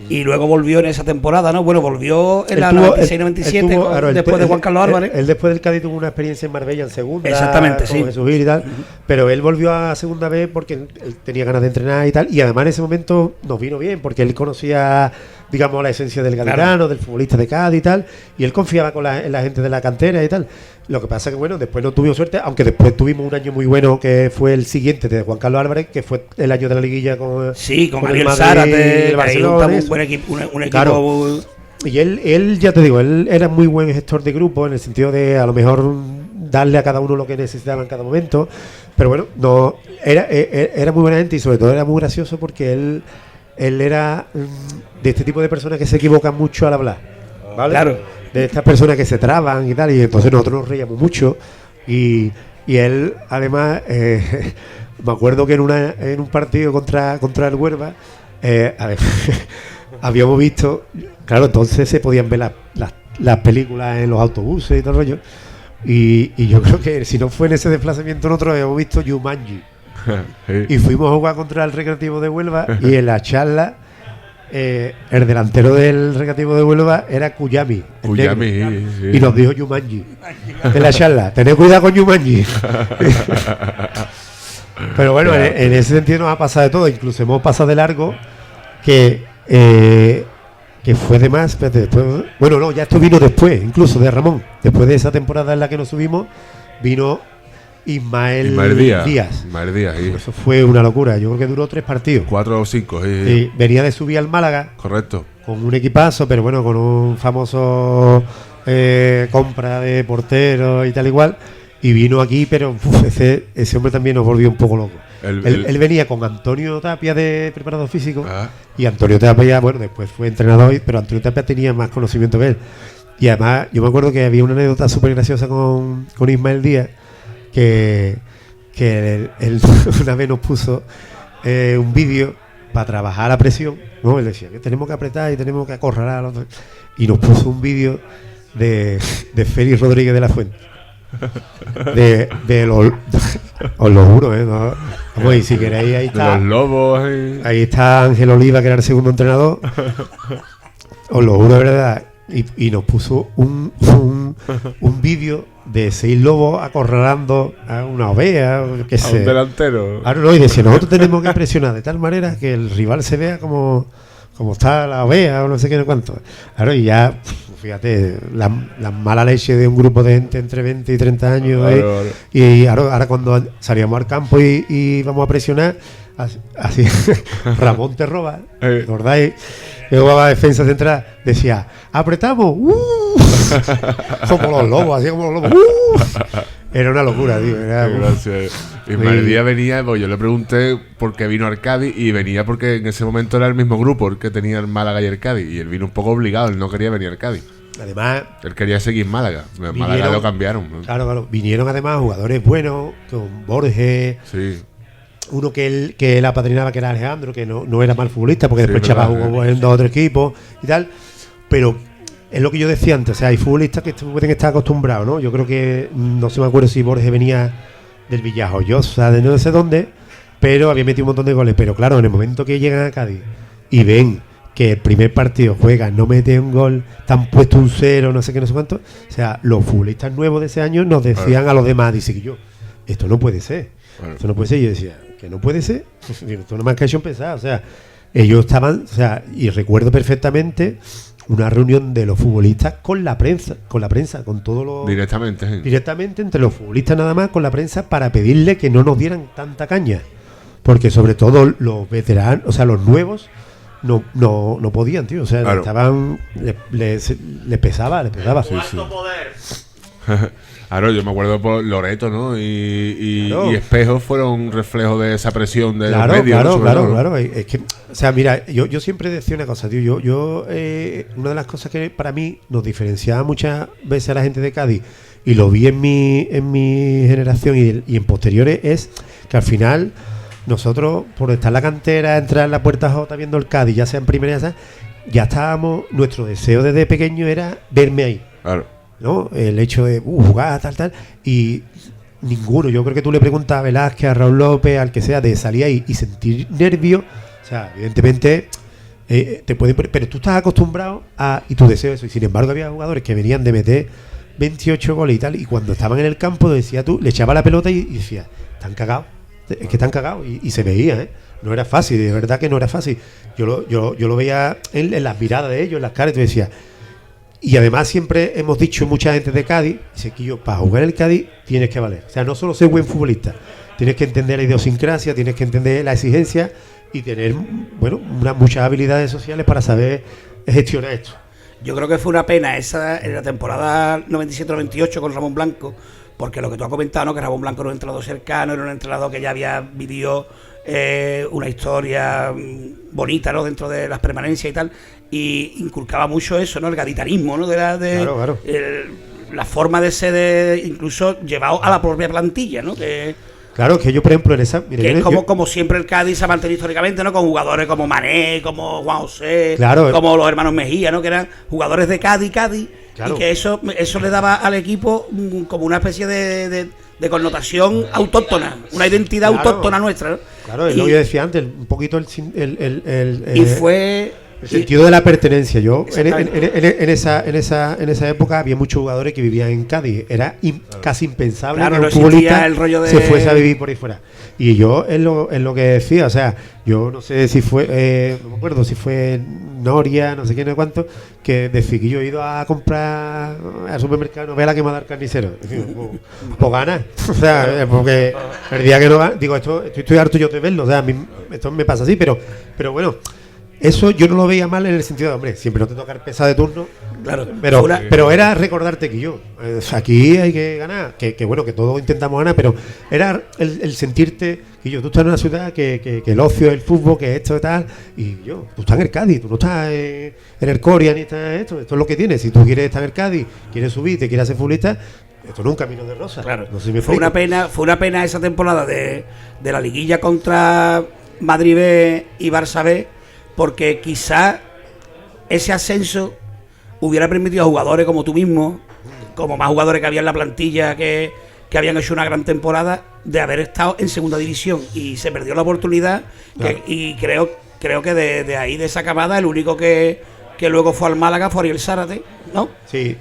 y luego volvió en esa temporada, ¿no? Bueno, volvió en la 96-97 después de Juan Carlos Álvarez. Él después del Cádiz tuvo una experiencia en Marbella en segunda. Exactamente, con sí. Jesús Gil y tal. Pero él volvió a segunda vez porque él tenía ganas de entrenar y tal. Y además en ese momento nos vino bien porque él conocía, digamos, la esencia del gaditano, claro, del futbolista de Cádiz y tal. Y él confiaba en la gente de la cantera y tal. Lo que pasa que, bueno, después no tuvimos suerte, aunque después tuvimos un año muy bueno que fue el siguiente de Juan Carlos Álvarez, que fue el año de la liguilla con Ariel Zárate, el Barcelona. Un buen equipo, un equipo. Claro. Y él, ya te digo, él era muy buen gestor de grupo en el sentido de a lo mejor darle a cada uno lo que necesitaba en cada momento. Pero bueno, no era muy buena gente y sobre todo era muy gracioso porque él era de este tipo de personas que se equivocan mucho al hablar. ¿Vale? Claro. De estas personas que se traban y tal, y entonces nosotros nos reíamos mucho y él además me acuerdo que en un partido contra el Huelva habíamos visto, claro, entonces se podían ver las películas en los autobuses y todo el rollo, y yo creo que si no fue en ese desplazamiento nosotros habíamos visto Jumanji. Sí. Y fuimos a jugar contra el Recreativo de Huelva y en la charla el delantero del Recreativo de Huelva era Cuyami, sí. Y nos dijo Jumanji en la charla, tened cuidado con Jumanji. Pero bueno, claro, en ese sentido nos ha pasado de todo. Incluso hemos pasado de largo que fue de más, después, bueno, no, ya esto vino después, incluso de Ramón. Después de esa temporada en la que nos subimos, vino Ismael Díaz. Sí. Eso fue una locura. Yo creo que duró 3 partidos. 4 o 5. Sí. Venía de subir al Málaga. Correcto. Con un equipazo, pero bueno, con un famoso compra de porteros y tal igual. Y vino aquí, pero ese hombre también nos volvió un poco loco. Él venía con Antonio Tapia de preparador físico. Y Antonio Tapia, bueno, después fue entrenador, pero Antonio Tapia tenía más conocimiento que él. Y además, yo me acuerdo que había una anécdota súper graciosa con Ismael Díaz. Que él una vez nos puso un vídeo para trabajar la presión, ¿no? Él decía que tenemos que apretar y tenemos que acorralar, y nos puso un vídeo de Félix Rodríguez de la Fuente, os lo juro, ¿no? Vamos, y si queréis, ahí está los lobos, ahí está Ángel Oliva, que era el segundo entrenador, os lo juro de verdad. Y nos puso un vídeo de 6 lobos acorralando a una oveja, un delantero. No, y decía, nosotros tenemos que presionar de tal manera que el rival se vea como está la oveja o no sé qué, no cuánto. Claro, y ya fíjate, la mala leche de un grupo de gente entre 20 y 30 años. Claro. Y ahora cuando salíamos al campo y íbamos a presionar, así Ramón te roba, ¿recordáis? Que jugaba defensa central, decía, apretamos, como los lobos, así como los lobos, Era una locura, tío. Gracias. Ismael Díaz venía, pues yo le pregunté por qué vino al Cádiz y venía porque en ese momento era el mismo grupo el que tenía el Málaga y el Cádiz, y él vino un poco obligado, él no quería venir al Cádiz. Además, él quería seguir en Málaga. En Málaga lo cambiaron, ¿no? Claro. Vinieron además jugadores buenos, con Borges. Sí. Uno que él apadrinaba, que era Alejandro, que no era mal futbolista, porque después verdad, Chapa jugó en 2 o 3 equipos y tal. Pero es lo que yo decía antes, o sea, hay futbolistas que pueden estar acostumbrados, ¿no? Yo creo que, no se me acuerdo si Borges venía del Villajoyosa, de no sé dónde, pero había metido un montón de goles. Pero claro, en el momento que llegan a Cádiz y ven que el primer partido juegan, no mete un gol, están puesto un 0, no sé qué, no sé cuánto. O sea, los futbolistas nuevos de ese año nos decían a los demás, dice que esto no puede ser. Esto no puede ser. Y yo decía, que no puede ser. Esto no me ha hecho pensar. O sea, ellos estaban, o sea, y recuerdo perfectamente una reunión de los futbolistas con la prensa, con todos los... Directamente, sí. Directamente entre los futbolistas nada más, con la prensa, para pedirle que no nos dieran tanta caña. Porque sobre todo los veteranos, o sea, los nuevos, no podían, tío. O sea, claro. estaban... Les pesaba. Sí. Claro, yo me acuerdo por Loreto, ¿no? Y Espejo fueron reflejo de esa presión de los medios. Claro. Es que, o sea, mira, yo siempre decía una cosa, tío. Una de las cosas que para mí nos diferenciaba muchas veces a la gente de Cádiz, y lo vi en mi generación y en posteriores, es que al final nosotros, por estar en la cantera, entrar en la Puerta J viendo el Cádiz, ya sea en primera, ya estábamos, nuestro deseo desde pequeño era verme ahí. Claro. ¿No? El hecho de jugar, tal, y ninguno, yo creo que tú le preguntas a Velázquez, a Raúl López, al que sea, de salir ahí y sentir nervio, o sea, evidentemente te pueden, pero tú estás acostumbrado y tu deseo eso, y sin embargo había jugadores que venían de meter 28 goles y tal, y cuando estaban en el campo, decía tú, le echaba la pelota y decía, están cagados, es que están cagados, y se veía, no era fácil, de verdad que no era fácil. Yo lo veía en las miradas de ellos, en las caras, y tú decías. Y además siempre hemos dicho mucha gente de Cádiz, dice que para jugar el Cádiz tienes que valer. O sea, no solo ser buen futbolista, tienes que entender la idiosincrasia, tienes que entender la exigencia y tener, muchas habilidades sociales para saber gestionar esto. Yo creo que fue una pena esa en la temporada 97-98 con Ramón Blanco, porque lo que tú has comentado, ¿no? Que Ramón Blanco era un entrenador cercano, era un entrenador que ya había vivido una historia bonita, ¿no? Dentro de las permanencias y tal, y inculcaba mucho eso, ¿no? El gaditanismo, ¿no? Claro. La forma de ser, incluso llevado a la propia plantilla, ¿no? Claro, que yo, por ejemplo, en esa... Mira, que es como siempre el Cádiz se ha mantenido históricamente, ¿no? Con jugadores como Mané, como Juan José, como los hermanos Mejía, ¿no? Que eran jugadores de Cádiz, claro. Y que eso le daba al equipo como una especie de connotación autóctona, una identidad autóctona nuestra, ¿no? Claro, es lo que yo decía antes, un poquito el sentido de la pertenencia. Yo en esa época había muchos jugadores que vivían en Cádiz. Era casi impensable que un futbolista se fuese a vivir por ahí fuera. Y yo es lo que decía, o sea, yo no sé si fue, no me acuerdo si fue Noria, no sé quién, no sé cuánto, que decía que yo he ido a comprar al supermercado, no vea la que me va a dar carnicero. Pues gana. O sea, porque el día que no va, digo, estoy harto yo de verlo, o sea, a mí esto me pasa así, pero bueno. Eso yo no lo veía mal en el sentido de, hombre, siempre no te toca el pesado de turno, claro, pero era recordarte que aquí hay que ganar, que todos intentamos ganar, pero era el sentirte que tú estás en una ciudad que el ocio es el fútbol, que esto y tal, y tú estás en el Cádiz, tú no estás en el Coria ni estás en esto es lo que tienes. Si tú quieres estar en el Cádiz, quieres subir, te quieres hacer futbolista, esto no es un camino de rosa. Claro. No sé si me fue una pena esa temporada de la liguilla contra Madrid B y Barça B, porque quizá ese ascenso hubiera permitido a jugadores como tú mismo, como más jugadores que había en la plantilla que habían hecho una gran temporada, de haber estado en segunda división, y se perdió la oportunidad. Claro. Y creo que de ahí, de esa camada, el único que luego fue al Málaga fue Ariel Zárate, ¿no? Sí.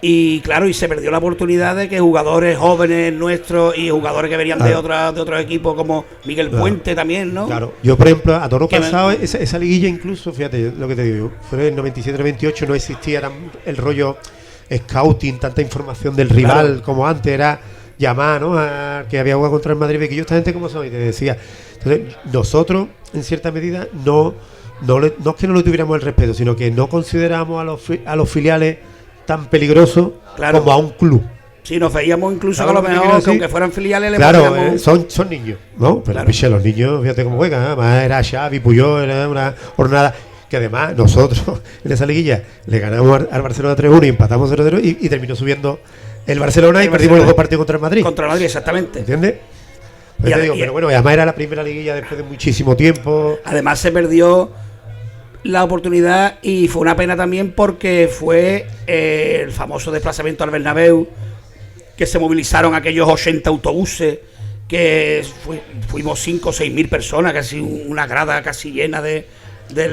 Y claro, y se perdió la oportunidad de que jugadores jóvenes nuestros y jugadores que venían de otros equipos como Miguel Puente también, ¿no? Claro, yo por ejemplo, a toro Que pasado, esa liguilla incluso, fíjate lo que te digo, fue en el 97-98, no existía el rollo scouting, tanta información del rival Claro. como antes, era llamar, ¿no? A que había jugado contra el Madrid, que yo esta gente como son, y te decía. Entonces, nosotros, en cierta medida, no es que no le tuviéramos el respeto, sino que no consideramos a los filiales tan peligrosos Claro. como a un club. Sí, nos veíamos incluso ¿Sabes que a lo lo que mejor, quiero que decir? aunque fueran filiales, le Claro, poníamos... son niños, ¿no? Pero Claro. piche, los niños, fíjate cómo juegan, además era Xavi, Puyol, era una jornada que además nosotros en esa liguilla le ganamos al Barcelona 3-1 y empatamos 0-0 y terminó subiendo el Barcelona y El perdimos Barcelona. los dos partidos contra el Madrid. Contra el Madrid, exactamente. ¿Entiendes? Pues Y te a- digo, y- pero bueno, y además era la primera liguilla después de muchísimo tiempo. Además se perdió la oportunidad y fue una pena también porque fue el famoso desplazamiento al Bernabéu, que se movilizaron aquellos 80 autobuses, que fuimos 5 o 6 mil personas, casi una grada casi llena del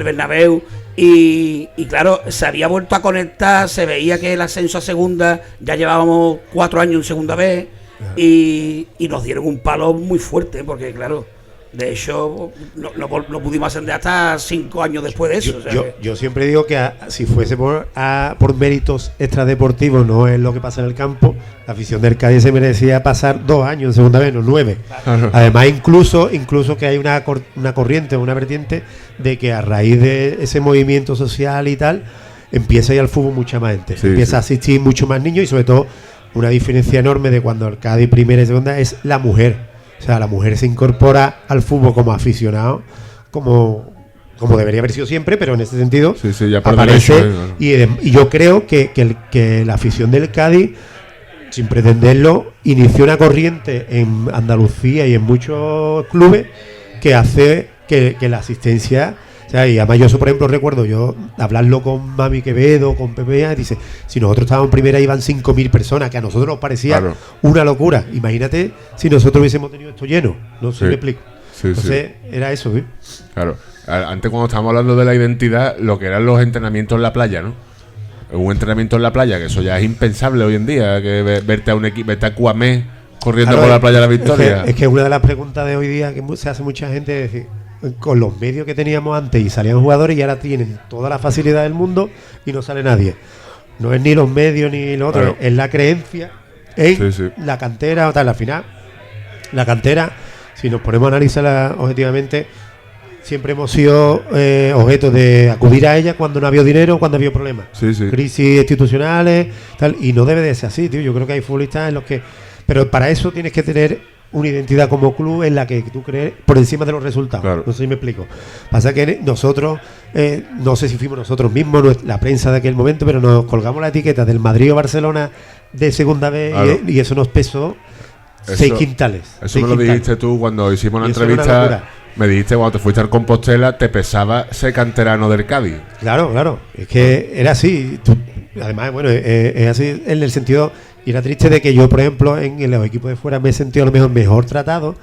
Bernabéu. Y claro, se había vuelto a conectar, se veía que el ascenso a segunda, ya llevábamos 4 años en segunda vez, y nos dieron un palo muy fuerte, porque claro, de hecho no pudimos ascender hasta 5 años después de eso. O sea que- Yo siempre digo que si fuese por méritos extradeportivos, no es lo que pasa en el campo, la afición del Cádiz se merecía pasar 2 años en segunda vez, no 9. Además, incluso que hay una corriente, una vertiente de que a raíz de ese movimiento social y tal, empieza a ir al fútbol mucha más gente. Sí, empieza sí. a asistir mucho más niños y sobre todo una diferencia enorme de cuando el Cádiz primera y segunda es la mujer. O sea, la mujer se incorpora al fútbol como aficionado, como debería haber sido siempre, pero en ese sentido Sí, sí, ya por aparece. derecho, claro. Y yo creo que la afición del Cádiz, sin pretenderlo, inició una corriente en Andalucía y en muchos clubes que hace que la asistencia... O sea, y además yo eso, por ejemplo, recuerdo yo hablarlo con Mami Quevedo, con Pepe, dice, si nosotros estábamos en primera iban 5.000 personas, que a nosotros nos parecía Claro. una locura. Imagínate si nosotros hubiésemos tenido esto lleno. No sé si Sí. me explico. Sí, Entonces, era eso, ¿sí? Claro. Antes, cuando estábamos hablando de la identidad, lo que eran los entrenamientos en la playa, ¿no? Un entrenamiento en la playa, que eso ya es impensable hoy en día, que verte a un equipo, verte a Cuamé corriendo Claro, por la playa de la Victoria. Es que una de las preguntas de hoy día que se hace mucha gente es decir, con los medios que teníamos antes y salían jugadores y ahora tienen toda la facilidad del mundo y no sale nadie. No es ni los medios ni lo otro, Claro. es la creencia en Sí, sí. la cantera o tal. Al final, la cantera, si nos ponemos a analizarla objetivamente, siempre hemos sido objeto de acudir a ella cuando no había dinero, cuando había problemas. Sí, sí. Crisis institucionales, tal, y no debe de ser así, tío. Yo creo que hay futbolistas en los que... Pero para eso tienes que tener una identidad como club en la que tú crees por encima de los resultados. Claro. No sé si me explico. Pasa que nosotros, no sé si fuimos nosotros mismos, la prensa de aquel momento, pero nos colgamos la etiqueta del Madrid o Barcelona de segunda vez Claro. y eso nos pesó Eso- 6 quintales. Eso 6 me lo quintales. dijiste tú cuando hicimos la Y eso era una entrevista. locura. Me dijiste cuando te fuiste al Compostela, te pesaba ser canterano del Cádiz. Claro. Es que era así. Además, bueno, es así en el sentido. Y era triste de que yo, por ejemplo, en los equipos de fuera me he sentido a lo mejor tratado.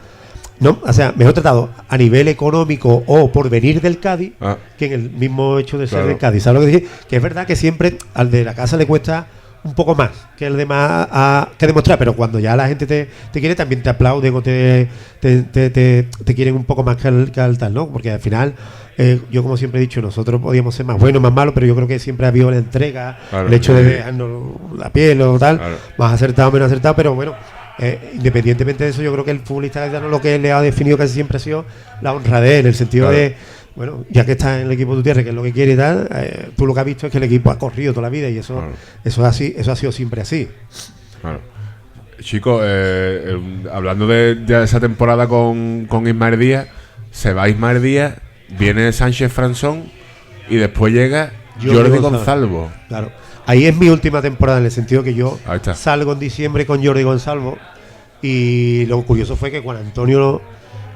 No, o sea, mejor tratado a nivel económico o por venir del Cádiz Ah. que en el mismo hecho de ser Claro. del Cádiz. ¿Sabes lo que dije? Que es verdad que siempre al de la casa le cuesta un poco más que el demás que demostrar, pero cuando ya la gente te quiere, también te aplauden o te quieren un poco más que al tal, ¿no? Porque al final, yo como siempre he dicho, nosotros podíamos ser más buenos, más malos, pero yo creo que siempre ha habido la entrega, Claro, el hecho de sí. dejarnos la piel o tal, Claro. más acertado, menos acertado, pero bueno. Independientemente de eso, yo creo que el futbolista gaditano lo que le ha definido casi siempre ha sido la honradez, en el sentido Claro. de, bueno, ya que está en el equipo de tu tierra, que es lo que quiere y tal, tú lo que has visto es que el equipo ha corrido toda la vida y eso, Claro. eso es así, eso ha sido siempre así. Claro. Chicos, hablando de esa temporada con Ismael Díaz, se va Ismael Díaz, viene Sánchez Fransón y después llega Jordi Gonzalvo. Claro. Ahí es mi última temporada, en el sentido que yo Ahí está. salgo en diciembre con Jordi Gonzalvo y lo curioso fue que Juan Antonio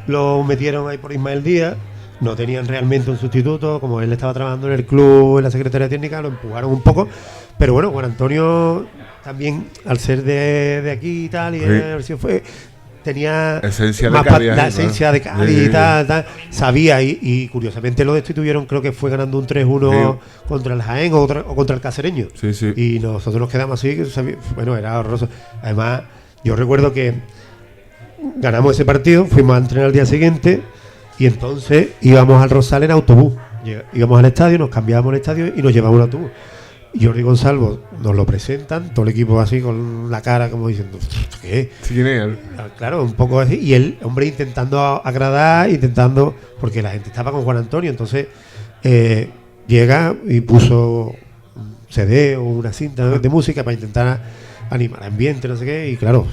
lo metieron ahí por Ismael Díaz, no tenían realmente un sustituto, como él estaba trabajando en el club, en la Secretaría Técnica, lo empujaron un poco, pero bueno, Juan Antonio también, al ser de aquí y tal, y Sí. a ver si fue, tenía esencia de más Cádiz, la ¿no? esencia de Cádiz y tal, sabía, y curiosamente lo destituyeron, creo que fue ganando un 3-1 contra el Jaén o contra el Cacereño. Sí, sí. Y nosotros nos quedamos así, bueno, era horroroso. Además, yo recuerdo que ganamos ese partido, fuimos a entrenar al día siguiente y entonces íbamos al Rosal en autobús. Íbamos al estadio, nos cambiábamos el estadio y nos llevábamos el autobús. Y Jordi Gonzalo nos lo presentan, todo el equipo así con la cara como diciendo, ¿qué? Sí, ¿quién es él? Claro, un poco así. Y el hombre intentando agradar, porque la gente estaba con Juan Antonio, entonces llega y puso un CD o una cinta de música para intentar animar el ambiente, no sé qué, y claro,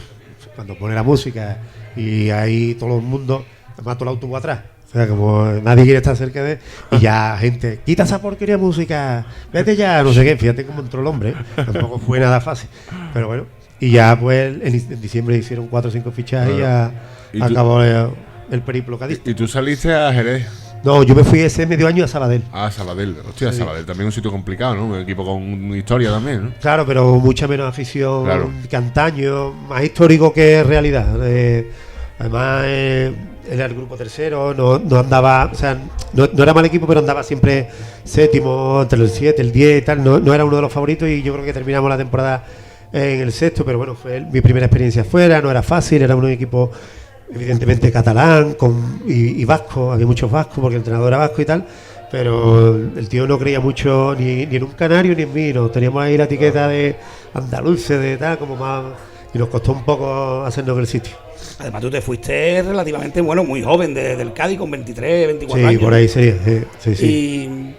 cuando pone la música y ahí todo el mundo, además todo el autobús atrás, o sea, como nadie quiere estar cerca de él, y ya gente, quita esa porquería de música, vete ya, no sé qué, fíjate cómo entró el hombre, tampoco fue nada fácil, pero bueno, y ya pues en diciembre hicieron 4 o 5 fichajes y ya acabó el periplo cadista. ¿Y tú saliste a Jerez? No, yo me fui ese medio año a Sabadell. Ah, Sabadell. Hostia, sí. Sabadell también es un sitio complicado, ¿no? Un equipo con historia también, ¿no? Claro, pero mucha menos afición que antaño, más histórico que realidad. Además, era el grupo tercero, no andaba, o sea, no era mal equipo, pero andaba siempre séptimo, entre el 7, el 10 y tal. No era uno de los favoritos y yo creo que terminamos la temporada en el sexto, pero bueno, fue mi primera experiencia fuera, no era fácil, era un equipo evidentemente catalán y vasco, había muchos vascos porque el entrenador era vasco y tal, pero el tío no creía mucho ni en un canario ni en mí, no teníamos ahí la etiqueta de andaluce, de tal, como más, y nos costó un poco hacernos el sitio. Además tú te fuiste relativamente, muy joven del Cádiz, con 23, 24 años. Sí, por ahí sería, sí.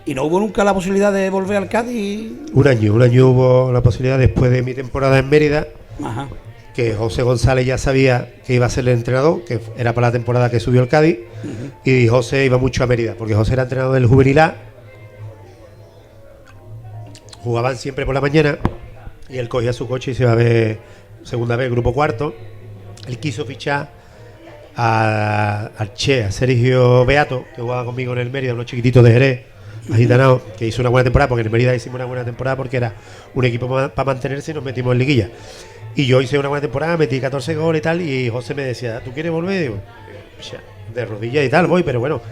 ¿Y no hubo nunca la posibilidad de volver al Cádiz? Un año hubo la posibilidad después de mi temporada en Mérida. Ajá. Que José González ya sabía que iba a ser el entrenador, que era para la temporada que subió el Cádiz, y José iba mucho a Mérida, porque José era entrenador del Juvenil A, jugaban siempre por la mañana, y él cogía su coche y se iba a ver segunda vez, grupo cuarto. Él quiso fichar a Sergio Beato, que jugaba conmigo en el Mérida, unos chiquititos de Jerez, agitanado, que hizo una buena temporada, porque en el Mérida hicimos una buena temporada porque era un equipo para mantenerse y nos metimos en liguilla. Y yo hice una buena temporada, metí 14 goles y tal, y José me decía, ¿tú quieres volver? Y digo, de rodillas y tal, voy, pero bueno,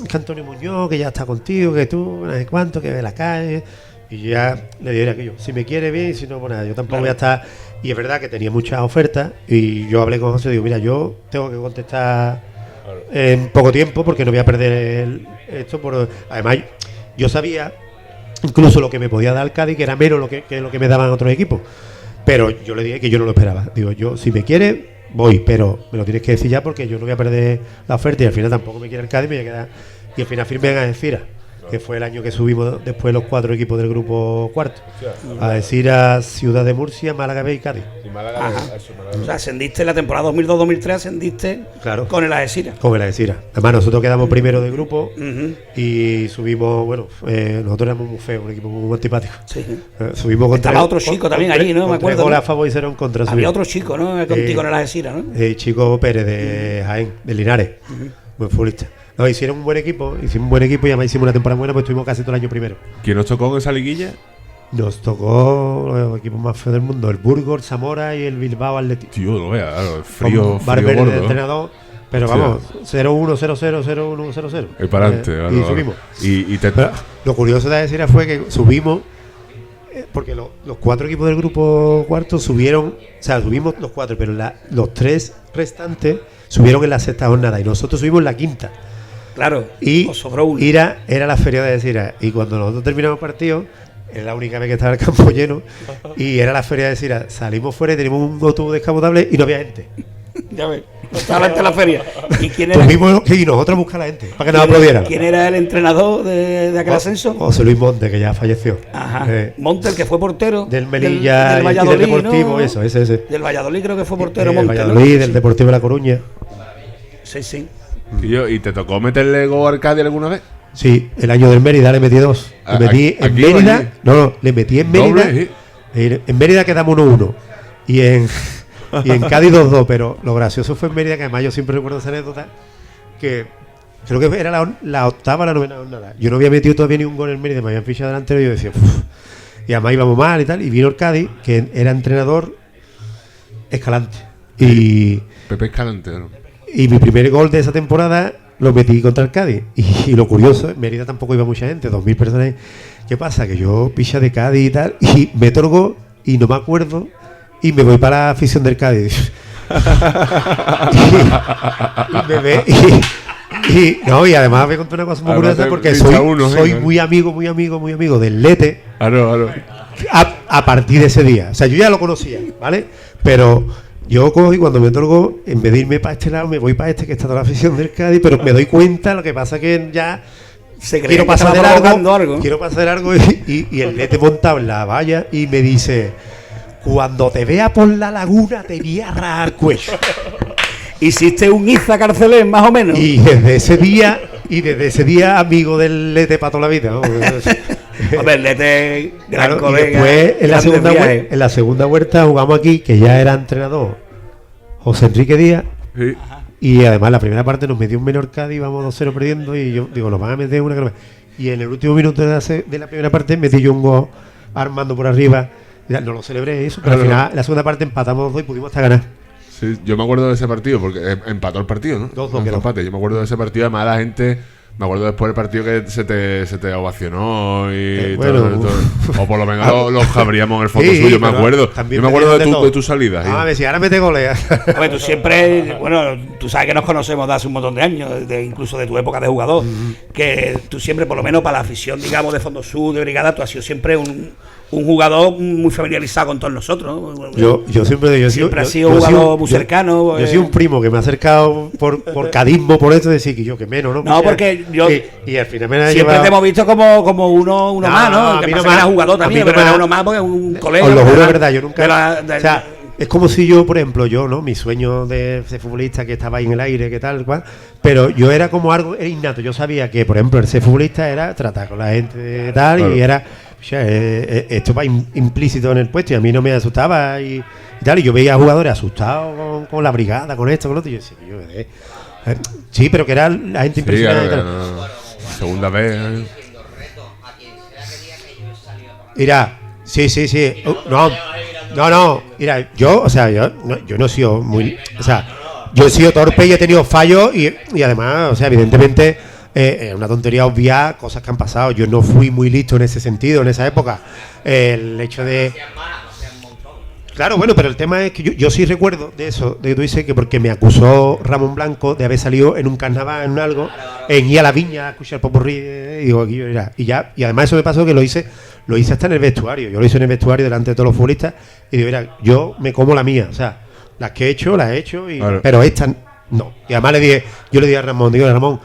que Antonio Muñoz, que ya está contigo, que tú, no sé cuánto, que ve la calle. Y yo ya le dije aquello, si me quiere bien, si no, pues nada, yo tampoco voy a estar. Y es verdad que tenía muchas ofertas, y yo hablé con José y digo, mira, yo tengo que contestar en poco tiempo porque no voy a perder esto. Además, yo sabía incluso lo que me podía dar el Cádiz, que era menos lo que me daban otros equipos. Pero yo le dije que yo no lo esperaba. Digo, yo, si me quiere, voy, pero me lo tienes que decir ya porque yo no voy a perder la oferta y al final tampoco me quiere el Cádiz, me voy a quedar. Y al final firmé a Algeciras, que fue el año que subimos después los 4 equipos del grupo cuarto. A decir a Ciudad de Murcia, Málaga B y Cádiz. Y Málaga, O sea, ascendiste en la temporada 2002-2003, ascendiste claro, con el Algeciras. con el Algeciras. Además, nosotros quedamos primero del grupo y subimos, nosotros éramos muy feos, un equipo muy antipático. Sí. Subimos contra. Estaba otro chico también allí, ¿no? Me acuerdo. Goles a favor y 0 en contra. Había otro chico, ¿no? Contigo en el Algeciras, ¿no? Chico Pérez de Jaén, de Linares, buen futbolista. No, hicimos un buen equipo y además hicimos una temporada buena, pues estuvimos casi todo el año primero. ¿Quién nos tocó en esa liguilla? Nos tocó los equipos más feos del mundo, el Burgos, el Zamora y el Bilbao Athletic. Tío, no veas, claro, frío Barber gordo, de entrenador, pero hostia, vamos, 0-1, 0-0, 0-1, 0-0. Y para adelante, y subimos. Pero lo curioso de decir fue que subimos, porque los 4 equipos del grupo cuarto subieron, o sea, subimos los 4, pero los 3 restantes subieron en la sexta jornada y nosotros subimos en la quinta. Claro, y os sobró uno. era la feria de Sira, y cuando nosotros terminamos el partido, era la única vez que estaba el campo lleno, y era la feria de Sira, salimos fuera y teníamos un autobús descapotable y no había gente. Ya ves, estaba antes de la feria. ¿Y quién era? Tuvimos que ir nosotros a buscar a la gente, para que nos aplaudieran. ¿Quién era el entrenador de aquel ascenso? José Luis Monte, que ya falleció. Ajá. Monte, el que fue portero. Del Melilla, del Valladolid, del Deportivo, ¿no? ese. Del Valladolid creo que fue portero Del Monte, Valladolid, ¿no? del Deportivo de La Coruña. Sí. ¿Y te tocó meterle gol al Cádiz alguna vez? Sí, el año del Mérida le metí 2. Le metí en Mérida. No, le metí en Mérida. Doble, sí. En Mérida quedamos 1-1. Y en Cádiz 2-2. Pero lo gracioso fue en Mérida, que además yo siempre recuerdo esa anécdota, que creo que era la octava o la novena jornada. Yo no había metido todavía ni un gol en Mérida, me habían fichado delantero y yo decía, uff. Y además íbamos mal y tal. Y vino el Cádiz, que era entrenador Escalante. Y Pepe Escalante, ¿no? Y mi primer gol de esa temporada lo metí contra el Cádiz. Y lo curioso, en Mérida tampoco iba mucha gente, 2.000 personas. ¿Qué pasa? Que yo picha de Cádiz y tal, y meto el gol y no me acuerdo, y me voy para la afición del Cádiz. y además me contó una cosa muy curiosa, porque soy muy amigo del Lete. Claro. A partir de ese día. O sea, yo ya lo conocía, ¿vale? Pero yo cojo y cuando me otorgo, en vez de irme para este lado, me voy para este, que está toda la afición del Cádiz, pero me doy cuenta, lo que pasa que ya quiero pasar de largo. Quiero pasar de largo y el Lete montado en la valla y me dice: cuando te vea por la laguna te voy a rajar cuello. Hiciste un Iza Carcelés, más o menos. Y desde ese día amigo del Lete para toda la vida, ¿no? A ver, Lete, gran colega. Y después en la segunda vuelta jugamos aquí, que ya era entrenador José Enrique Díaz. Sí. Y además la primera parte nos metió un Menorca y íbamos 2-0 perdiendo, y yo digo, nos van a meter una que no. Y en el último minuto de la primera parte metí yo un gol armando por arriba. Ya, no lo celebré eso, pero al final la segunda parte empatamos 2 y pudimos hasta ganar. Sí, yo me acuerdo de ese partido, porque empató el partido, ¿no? 2-2 empate. Yo me acuerdo de ese partido, además la gente... Me acuerdo después del partido que se te ovacionó y todo. O por lo menos los cabríamos en el fondo suyo, me acuerdo. Yo me acuerdo de tu salida. A ver, si ahora mete goles. A ver, tú siempre, tú sabes que nos conocemos de hace un montón de años, incluso de tu época de jugador, que tú siempre, por lo menos para la afición, digamos, de Fondo Sur, de Brigada, tú has sido siempre un jugador muy familiarizado con todos nosotros, ¿no? Yo siempre has sido un jugador muy cercano. Yo soy un primo que me ha acercado por cadismo, por eso, decir que yo que menos, ¿no? No, porque yo y al final me siempre te hemos visto como uno más, ¿no? Que pasa que era jugador también, pero era uno más porque es un colega. Os lo juro, es verdad, yo nunca... O sea, es como si yo, por ejemplo, ¿no? Mi sueño de ser futbolista, que estaba ahí en el aire, que tal, cual, pero yo era como algo innato. Yo sabía que, por ejemplo, el ser futbolista era tratar con la gente tal, claro. Y era... O sea, esto va implícito en el puesto y a mí no me asustaba y tal. Y yo veía a jugadores asustados con la brigada, con esto, con lo otro. Y yo decía, sí, pero que era la gente impresionante. Claro, segunda vez. Mira, sí. No. Mira, yo no he sido muy. O sea, yo he sido torpe y he tenido fallos y además, o sea, evidentemente. Es una tontería obviar cosas que han pasado. Yo no fui muy listo en ese sentido, en esa época. El hecho de... Claro, bueno, pero el tema es que yo sí recuerdo de eso, de que tú dices que porque me acusó Ramón Blanco de haber salido en un carnaval, en algo, en ir a la viña a escuchar popurrí, y digo, aquí yo era. Y además eso me pasó que lo hice hasta en el vestuario. Yo lo hice en el vestuario delante de todos los futbolistas y digo, mira, yo me como la mía. O sea, las que he hecho, las he hecho, claro. Pero estas no. Y además yo le dije a Ramón, Ramón,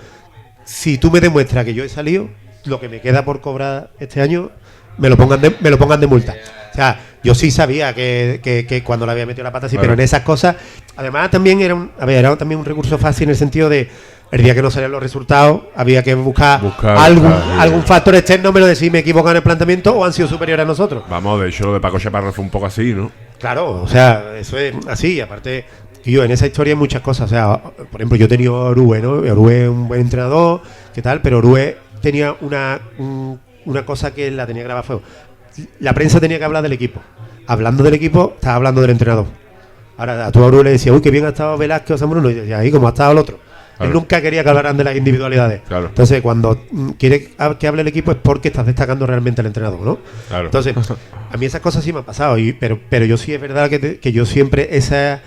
si tú me demuestras que yo he salido, lo que me queda por cobrar este año, me lo pongan de multa. O sea, yo sí sabía que cuando le había metido la pata, sí, bueno. Pero en esas cosas, además también era también un recurso fácil en el sentido de el día que no salían los resultados, había que buscar algún factor externo, me lo decís, me equivocan en el planteamiento o han sido superiores a nosotros. Vamos, de hecho, lo de Paco Chaparro fue un poco así, ¿no? Claro, o sea, eso es así, aparte... Y yo en esa historia hay muchas cosas, o sea, por ejemplo, yo tenía a Orue, ¿no? Orue es un buen entrenador, ¿qué tal? Pero Orue tenía una cosa que la tenía grabada a fuego. La prensa tenía que hablar del equipo. Hablando del equipo, estaba hablando del entrenador. Ahora, a tu Orue le decía, uy, qué bien ha estado Velázquez o Zambrano, y decía, ahí como ha estado el otro. Claro. Él nunca quería que hablaran de las individualidades. Claro. Entonces, cuando quiere que hable el equipo es porque estás destacando realmente al entrenador, ¿no? Claro. Entonces, a mí esas cosas sí me han pasado, pero yo sí es verdad que yo siempre ese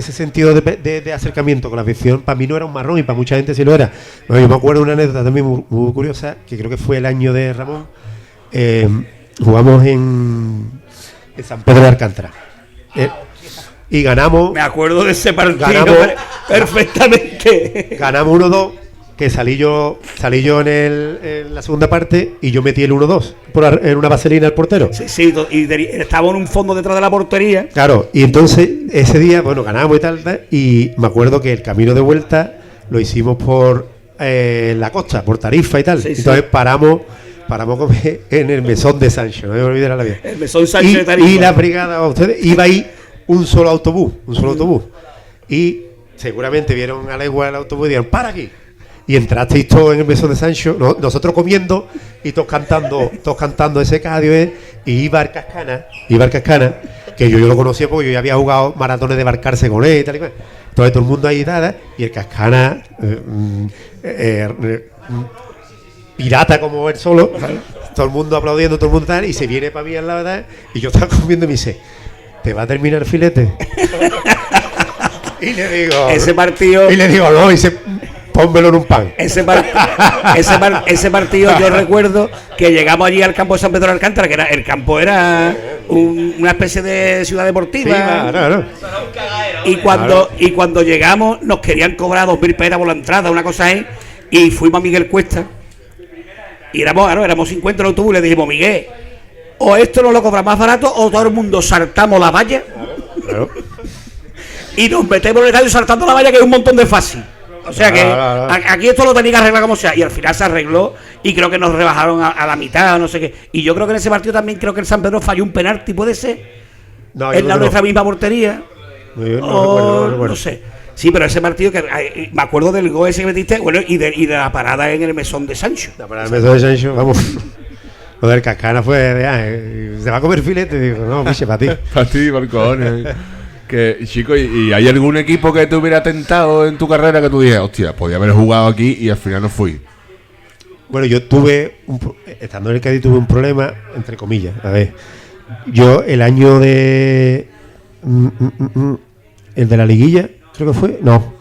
sentido de acercamiento con la afición para mí no era un marrón y para mucha gente sí lo era. Bueno, yo me acuerdo de una anécdota también muy curiosa, que creo que fue el año de Ramón. Jugamos en San Pedro de Alcántara y ganamos. Me acuerdo de ese partido perfectamente. Ganamos 1-2, que salí yo en la segunda parte y yo metí el 1-2 en una vaselina al portero. Sí, y estaba en un fondo detrás de la portería. Claro, y entonces ese día, bueno, ganamos y tal, y me acuerdo que el camino de vuelta lo hicimos por la costa, por Tarifa y tal. Sí, entonces paramos a comer en el mesón de Sancho, no me olvidará la vida. El mesón Sancho de Tarifa. Y la brigada, ustedes, iba ahí un solo autobús. Y seguramente vieron a la igual el autobús y dijeron, para aquí. y entrasteis todos en el mesón de Sancho, nosotros comiendo y todos cantando ese Cádiz, y Ibar Cascana, que yo lo conocía porque yo ya había jugado maratones de barcarse con él y tal y cual. Entonces todo el mundo ahí nada, y el Cascana pirata como él solo, todo el mundo aplaudiendo, todo el mundo tal, y se viene para mí al lado, ¿verdad? Y yo estaba comiendo y me dice, ¿te va a terminar el filete? Y le digo, ese partido, y le digo, no, y dice, pónmelo en un pan. ese partido yo recuerdo que llegamos allí al campo de San Pedro de Alcántara, que el campo era una especie de ciudad deportiva. Sí, claro. Y cuando llegamos nos querían cobrar 2.000 pesetas por la entrada, una cosa ahí, y fuimos a Miguel Cuesta. Y éramos 50 en el autobús y le dijimos, Miguel, o esto nos lo cobra más barato o todo el mundo saltamos la valla. Claro. Y nos metemos en el estadio saltando la valla, que es un montón de fácil. O sea que aquí esto lo tenía que arreglar como sea. Y al final se arregló y creo que nos rebajaron a la mitad, no sé qué. Y yo creo que en ese partido también creo que el San Pedro falló un penalti, ¿puede ser? No, en nuestra misma portería. No recuerdo. No sé. Sí, pero ese partido que me acuerdo del gol ese que metiste, bueno, y de la parada en el mesón de Sancho. La parada en el mesón de Sancho, vamos. Lo del Cascana fue de, ¿se va a comer filete? Digo, no, piche, para ti. Para ti, por cojones. Que, chico, ¿y hay algún equipo que te hubiera tentado en tu carrera que tú dijeras, hostia, podía haber jugado aquí y al final no fui? Bueno, yo estando en el Cádiz tuve un problema, entre comillas. A ver, yo el año de... el de la liguilla, creo que fue, no.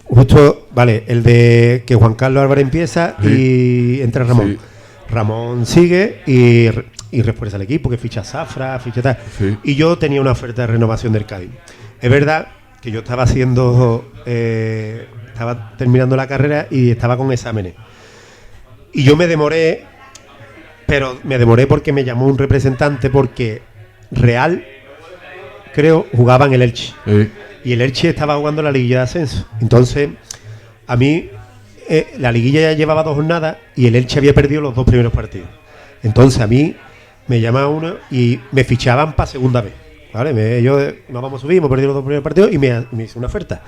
Justo, vale, el de que Juan Carlos Álvarez empieza y entra Ramón. Sí. Ramón sigue y refuerza el equipo, que ficha Zafra, ficha tal. Sí. Y yo tenía una oferta de renovación del Cádiz. Es verdad que yo estaba estaba terminando la carrera y estaba con exámenes. Y yo me demoré, pero me demoré porque me llamó un representante, porque Real, creo, jugaba en el Elche. Sí. Y el Elche estaba jugando la liguilla de ascenso. Entonces, a mí, la liguilla ya llevaba 2 jornadas y el Elche había perdido los 2 primeros partidos. Entonces, a mí me llama uno y me fichaban para segunda vez. ¿Vale? Yo no vamos a subir, hemos perdido los 2 primeros partidos y me hizo una oferta.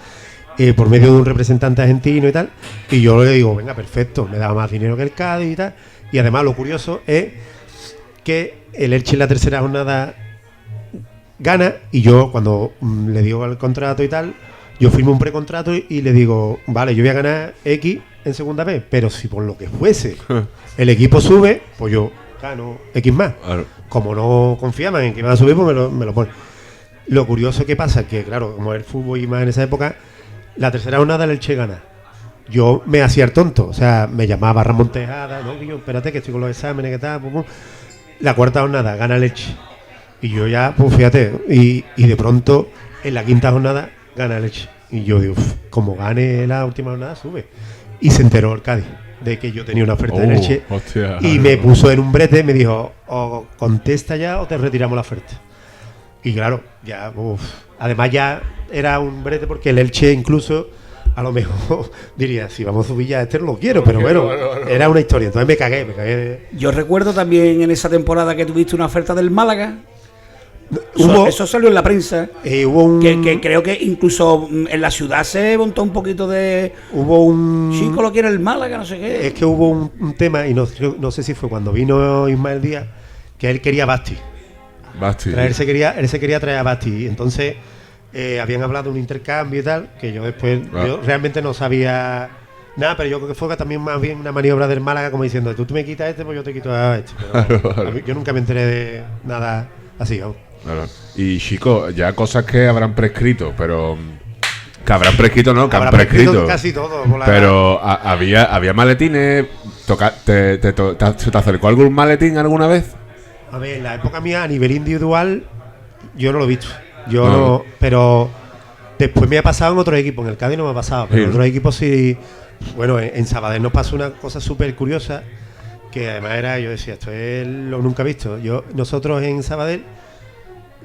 Por medio de un representante argentino y tal. Y yo le digo, venga, perfecto, me daba más dinero que el Cádiz y tal. Y además, lo curioso es que el Elche en la tercera jornada gana, y yo cuando le digo el contrato y tal, yo firmo un precontrato y le digo, vale, yo voy a ganar X en segunda vez, pero si por lo que fuese el equipo sube, pues yo gano X más. Claro. Como no confiaban en que iban a subir, pues me lo ponen. Lo curioso que pasa es que, claro, como el fútbol y más en esa época, la tercera jornada el Elche gana. Yo me hacía el tonto, o sea, me llamaba Ramón Tejada, no, que yo, espérate que estoy con los exámenes, que tal, pum. La cuarta jornada gana el Elche. Y yo ya, pues fíjate, y de pronto en la quinta jornada gana el Elche. Y yo digo, como gane la última jornada, sube. Y se enteró el Cádiz de que yo tenía una oferta de Elche. Hostia. Y me puso en un brete, me dijo, o contesta ya o te retiramos la oferta. Y claro, ya, además ya era un brete porque el Elche incluso, a lo mejor diría, si vamos a subir ya este no lo quiero, pero bueno, era una historia. Entonces me cagué. Yo recuerdo también en esa temporada que tuviste una oferta del Málaga. Eso salió en la prensa. Que creo que incluso en la ciudad se montó un poquito de. Hubo un. Chico lo quiere el Málaga, no sé qué. Es que hubo un tema, y no sé si fue cuando vino Ismael Díaz, que él quería Basti. Él se quería traer a Basti. Entonces habían hablado de un intercambio y tal, que yo después yo realmente no sabía nada, pero yo creo que fue también más bien una maniobra del Málaga, como diciendo, tú me quitas este, pues yo te quito a este. Pero yo nunca me enteré de nada así, vamos. Claro. Y chico, ya cosas que habrán prescrito, pero que habrán prescrito, no, que habrán prescrito casi todo. Pero había maletines. ¿Se te acercó algún maletín alguna vez? A ver, en la época mía a nivel individual yo no lo he visto. No, pero después me ha pasado en otros equipos. En el Cádiz no me ha pasado, pero en otros equipos sí. Bueno, en Sabadell nos pasó una cosa súper curiosa, que además era, yo decía, esto es lo nunca visto. Nosotros en Sabadell,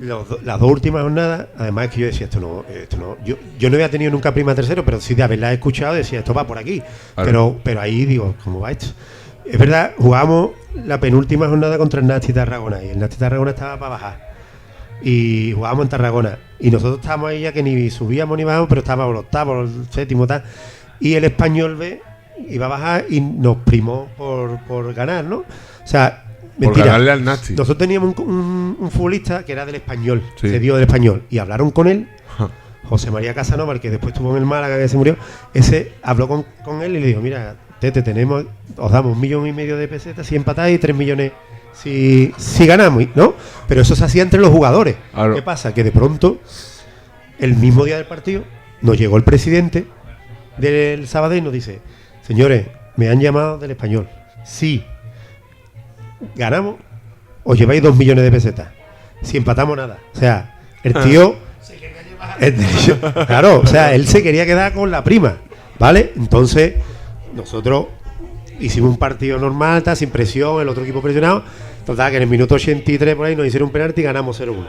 las 2 últimas jornadas, además es que yo decía, esto no. Yo no había tenido nunca prima tercero, pero sí de haberla escuchado decía, esto va por aquí. Claro. Pero ahí digo, ¿cómo va esto? Es verdad, jugamos la penúltima jornada contra el Nasti Tarragona, y el Nasti Tarragona estaba para bajar. Y jugábamos en Tarragona. Y nosotros estábamos ahí ya que ni subíamos ni bajábamos, pero estábamos los octavos, el séptimo, tal. Y el Español B iba a bajar y nos primó por ganar, ¿no? O sea, Por mentira. ganarle al Nasti. Nosotros teníamos un futbolista que era del Español, Sí. se dio del Español, y hablaron con él. Ja. José María Casanova, el que después estuvo en el Málaga, que se murió, ese habló con él y le dijo: mira, Tete, os damos 1,5 millones de pesetas si empatáis y 3 millones si ganamos, ¿no? Pero eso se hacía entre los jugadores. Claro. ¿Qué pasa? Que de pronto, el mismo día del partido, nos llegó el presidente del Sabadell y nos dice: señores, me han llamado del Español. Si ganamos, os lleváis 2 millones de pesetas. Si empatamos, nada. O sea, el tío... claro, o sea, él se quería quedar con la prima, ¿vale? Entonces, nosotros hicimos un partido normal, sin presión, el otro equipo presionado. Total, que en el minuto 83 por ahí nos hicieron un penalti y ganamos 0-1.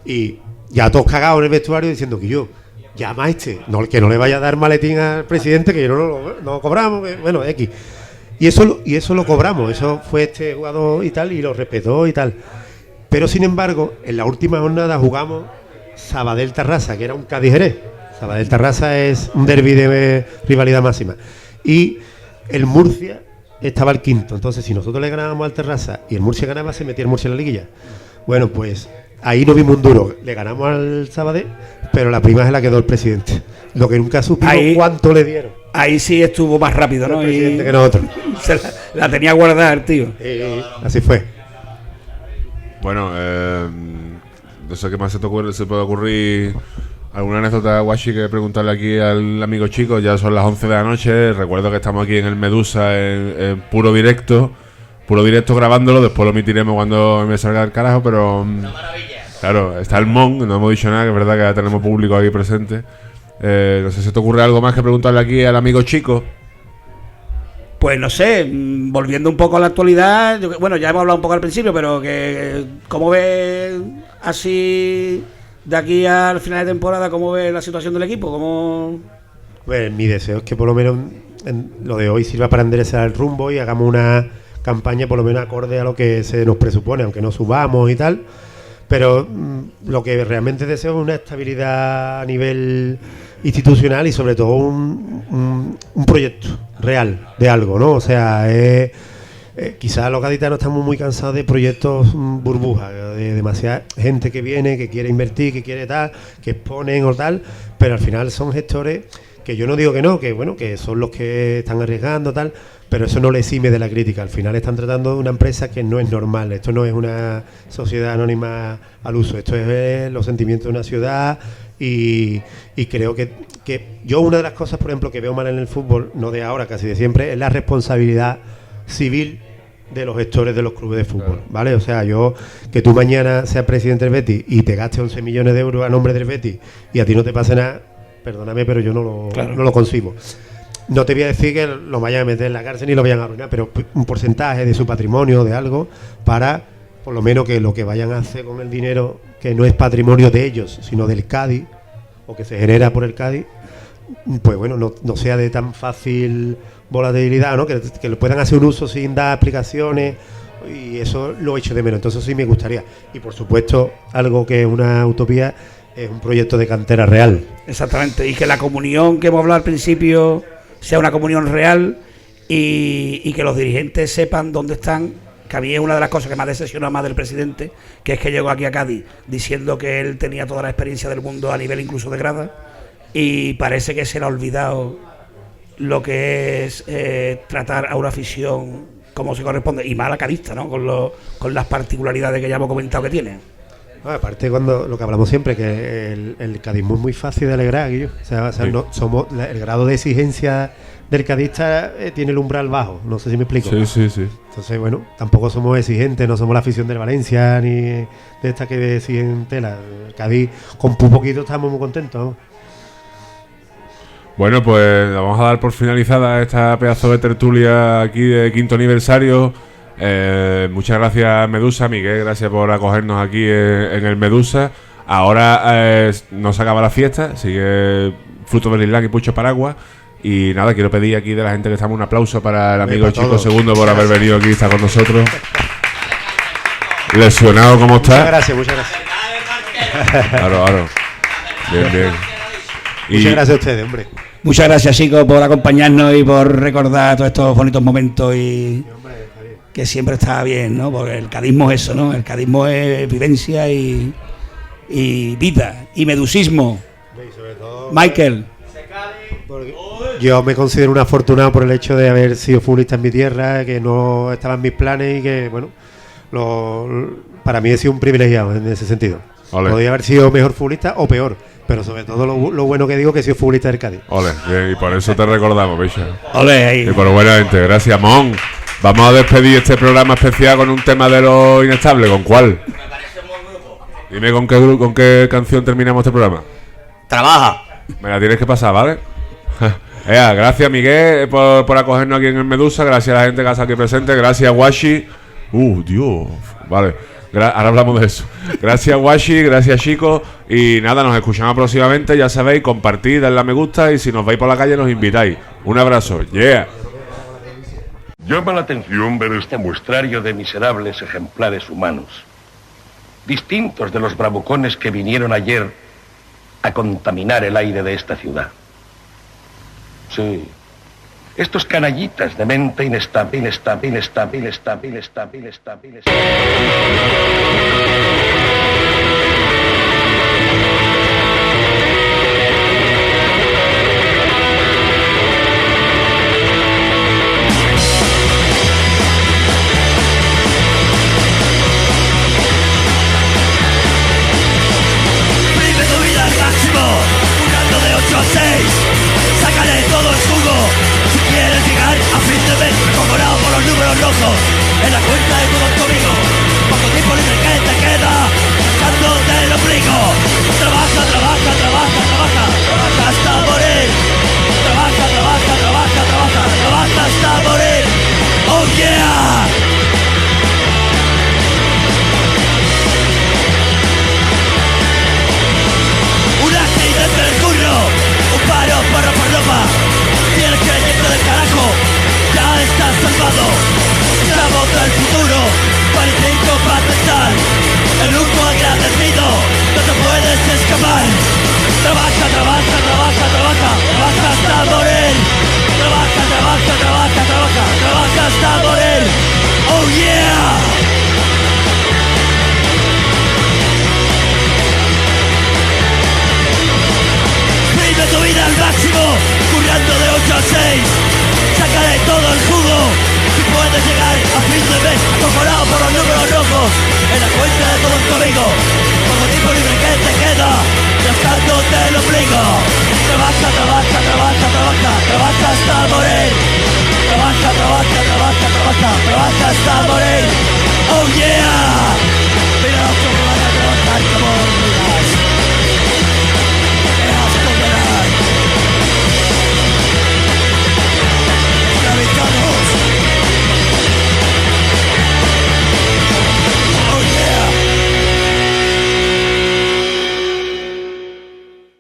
Y ya todos cagados en el vestuario diciendo que yo, llama a este, que no le vaya a dar maletín al presidente, que no lo cobramos, que, bueno, X. Y eso lo cobramos, eso fue este jugador y tal, y lo respetó y tal. Pero sin embargo, en la última jornada jugamos Sabadell-Tarrasa, que era un Cádiz-Jerez. Sabadell-Tarrasa es un derbi de rivalidad máxima. Y el Murcia estaba al quinto. Entonces, si nosotros le ganábamos al Tarrasa y el Murcia ganaba, se metía el Murcia en la liguilla. Bueno, pues ahí no vimos un duro. Le ganamos al Sabadell, pero la prima se la quedó el presidente. Lo que nunca supimos cuánto le dieron. Ahí sí estuvo más rápido, ¿no? El presidente que nosotros. Se la tenía guardada el tío. Así fue. Bueno, no sé qué más se puede ocurrir. ¿Alguna anécdota, Washi, que preguntarle aquí al amigo chico? Ya son las 11 de la noche. Recuerdo que estamos aquí en el Medusa en puro directo grabándolo. Después lo emitiremos cuando me salga el carajo, pero claro, está el Mon, no hemos dicho nada, que es verdad que ya tenemos público aquí presente. No sé si te ocurre algo más que preguntarle aquí al amigo chico. Pues no sé, volviendo un poco a la actualidad, bueno, ya hemos hablado un poco al principio, pero que ¿cómo ves así de aquí al final de temporada, cómo ves la situación del equipo? ¿Cómo? Pues mi deseo es que por lo menos lo de hoy sirva para enderezar el rumbo y hagamos una campaña por lo menos acorde a lo que se nos presupone, aunque no subamos y tal. Pero lo que realmente deseo es una estabilidad a nivel institucional y sobre todo un proyecto real de algo, ¿no? O sea, quizás los gaditanos estamos muy cansados de proyectos burbujas, de demasiada gente que viene, que quiere invertir, que quiere tal, que exponen o tal, pero al final son gestores que yo no digo que no, que bueno, que son los que están arriesgando tal, pero eso no le exime de la crítica. Al final están tratando de una empresa que no es normal. Esto no es una sociedad anónima al uso, esto es los sentimientos de una ciudad y creo que yo una de las cosas, por ejemplo, que veo mal en el fútbol, no de ahora, casi de siempre, es la responsabilidad civil de los gestores de los clubes de fútbol, ¿vale? O sea, que tú mañana seas presidente del Betis y te gastes 11 millones de euros a nombre del Betis y a ti no te pase nada, perdóname, pero yo no lo concibo. No te voy a decir que lo vayan a meter en la cárcel ni lo vayan a arruinar, pero un porcentaje de su patrimonio, de algo, para por lo menos que lo que vayan a hacer con el dinero, que no es patrimonio de ellos, sino del Cádiz, o que se genera por el Cádiz, pues bueno, no sea de tan fácil volatilidad, ¿no? Que le puedan hacer un uso sin dar explicaciones, y eso lo echo de menos. Entonces sí me gustaría. Y por supuesto, algo que es una utopía, es un proyecto de cantera real. Exactamente, y que la comunión que hemos hablado al principio sea una comunión real y que los dirigentes sepan dónde están, que a mí es una de las cosas que me ha decepcionado más del presidente, que es que llegó aquí a Cádiz diciendo que él tenía toda la experiencia del mundo a nivel incluso de grada, y parece que se le ha olvidado lo que es tratar a una afición como se corresponde, y más a cadista, ¿no? Con las particularidades que ya hemos comentado que tiene. Aparte, cuando lo que hablamos siempre, que el cadismo es muy fácil de alegrar, Guillo. O sea, sí. El grado de exigencia del cadista tiene el umbral bajo, no sé si me explico. Sí. Entonces, bueno, tampoco somos exigentes, no somos la afición del Valencia, ni de esta que exigen tela. El Cádiz, con un poquito estamos muy contentos, ¿no? Bueno, pues vamos a dar por finalizada esta pedazo de tertulia aquí de 5º aniversario. Muchas gracias, Medusa. Miguel, gracias por acogernos aquí en el Medusa. Ahora no se acaba la fiesta, sigue Fruto del Islam y Pucho Paraguas. Y nada, quiero pedir aquí de la gente que estamos un aplauso para el amigo Chico Segundo por haber venido aquí y estar con nosotros. Lesionado como está. Muchas gracias. Claro. Bien. Muchas gracias a ustedes, hombre. Muchas gracias, chicos, por acompañarnos y por recordar todos estos bonitos momentos y que siempre está bien, ¿no? Porque el cadismo es eso, ¿no? El cadismo es vivencia y vida y medusismo. Michael. Yo me considero un afortunado por el hecho de haber sido futbolista en mi tierra, que no estaba en mis planes y que, bueno, para mí he sido un privilegiado en ese sentido. Ole. Podría haber sido mejor futbolista o peor, pero sobre todo lo bueno que digo que he sido futbolista del Cádiz. Ole, y por eso te recordamos, bicho. Ole, ahí. Y por buena gente, gracias, Mon. Vamos a despedir este programa especial con un tema de lo inestable. ¿Con cuál? Dime con qué canción terminamos este programa. Trabaja. Me la tienes que pasar, ¿vale? Gracias, Miguel, por acogernos aquí en el Medusa. Gracias a la gente que está aquí presente. Gracias, Washi. Dios. Vale. Ahora hablamos de eso. Gracias, Washi. Gracias, chicos. Y nada, nos escuchamos próximamente. Ya sabéis, compartid, dadle a me gusta. Y si nos veis por la calle, nos invitáis. Un abrazo. Yeah. Llama la atención ver este muestrario de miserables ejemplares humanos, distintos de los bravucones que vinieron ayer a contaminar el aire de esta ciudad. Sí, estos canallitas de mente inestable.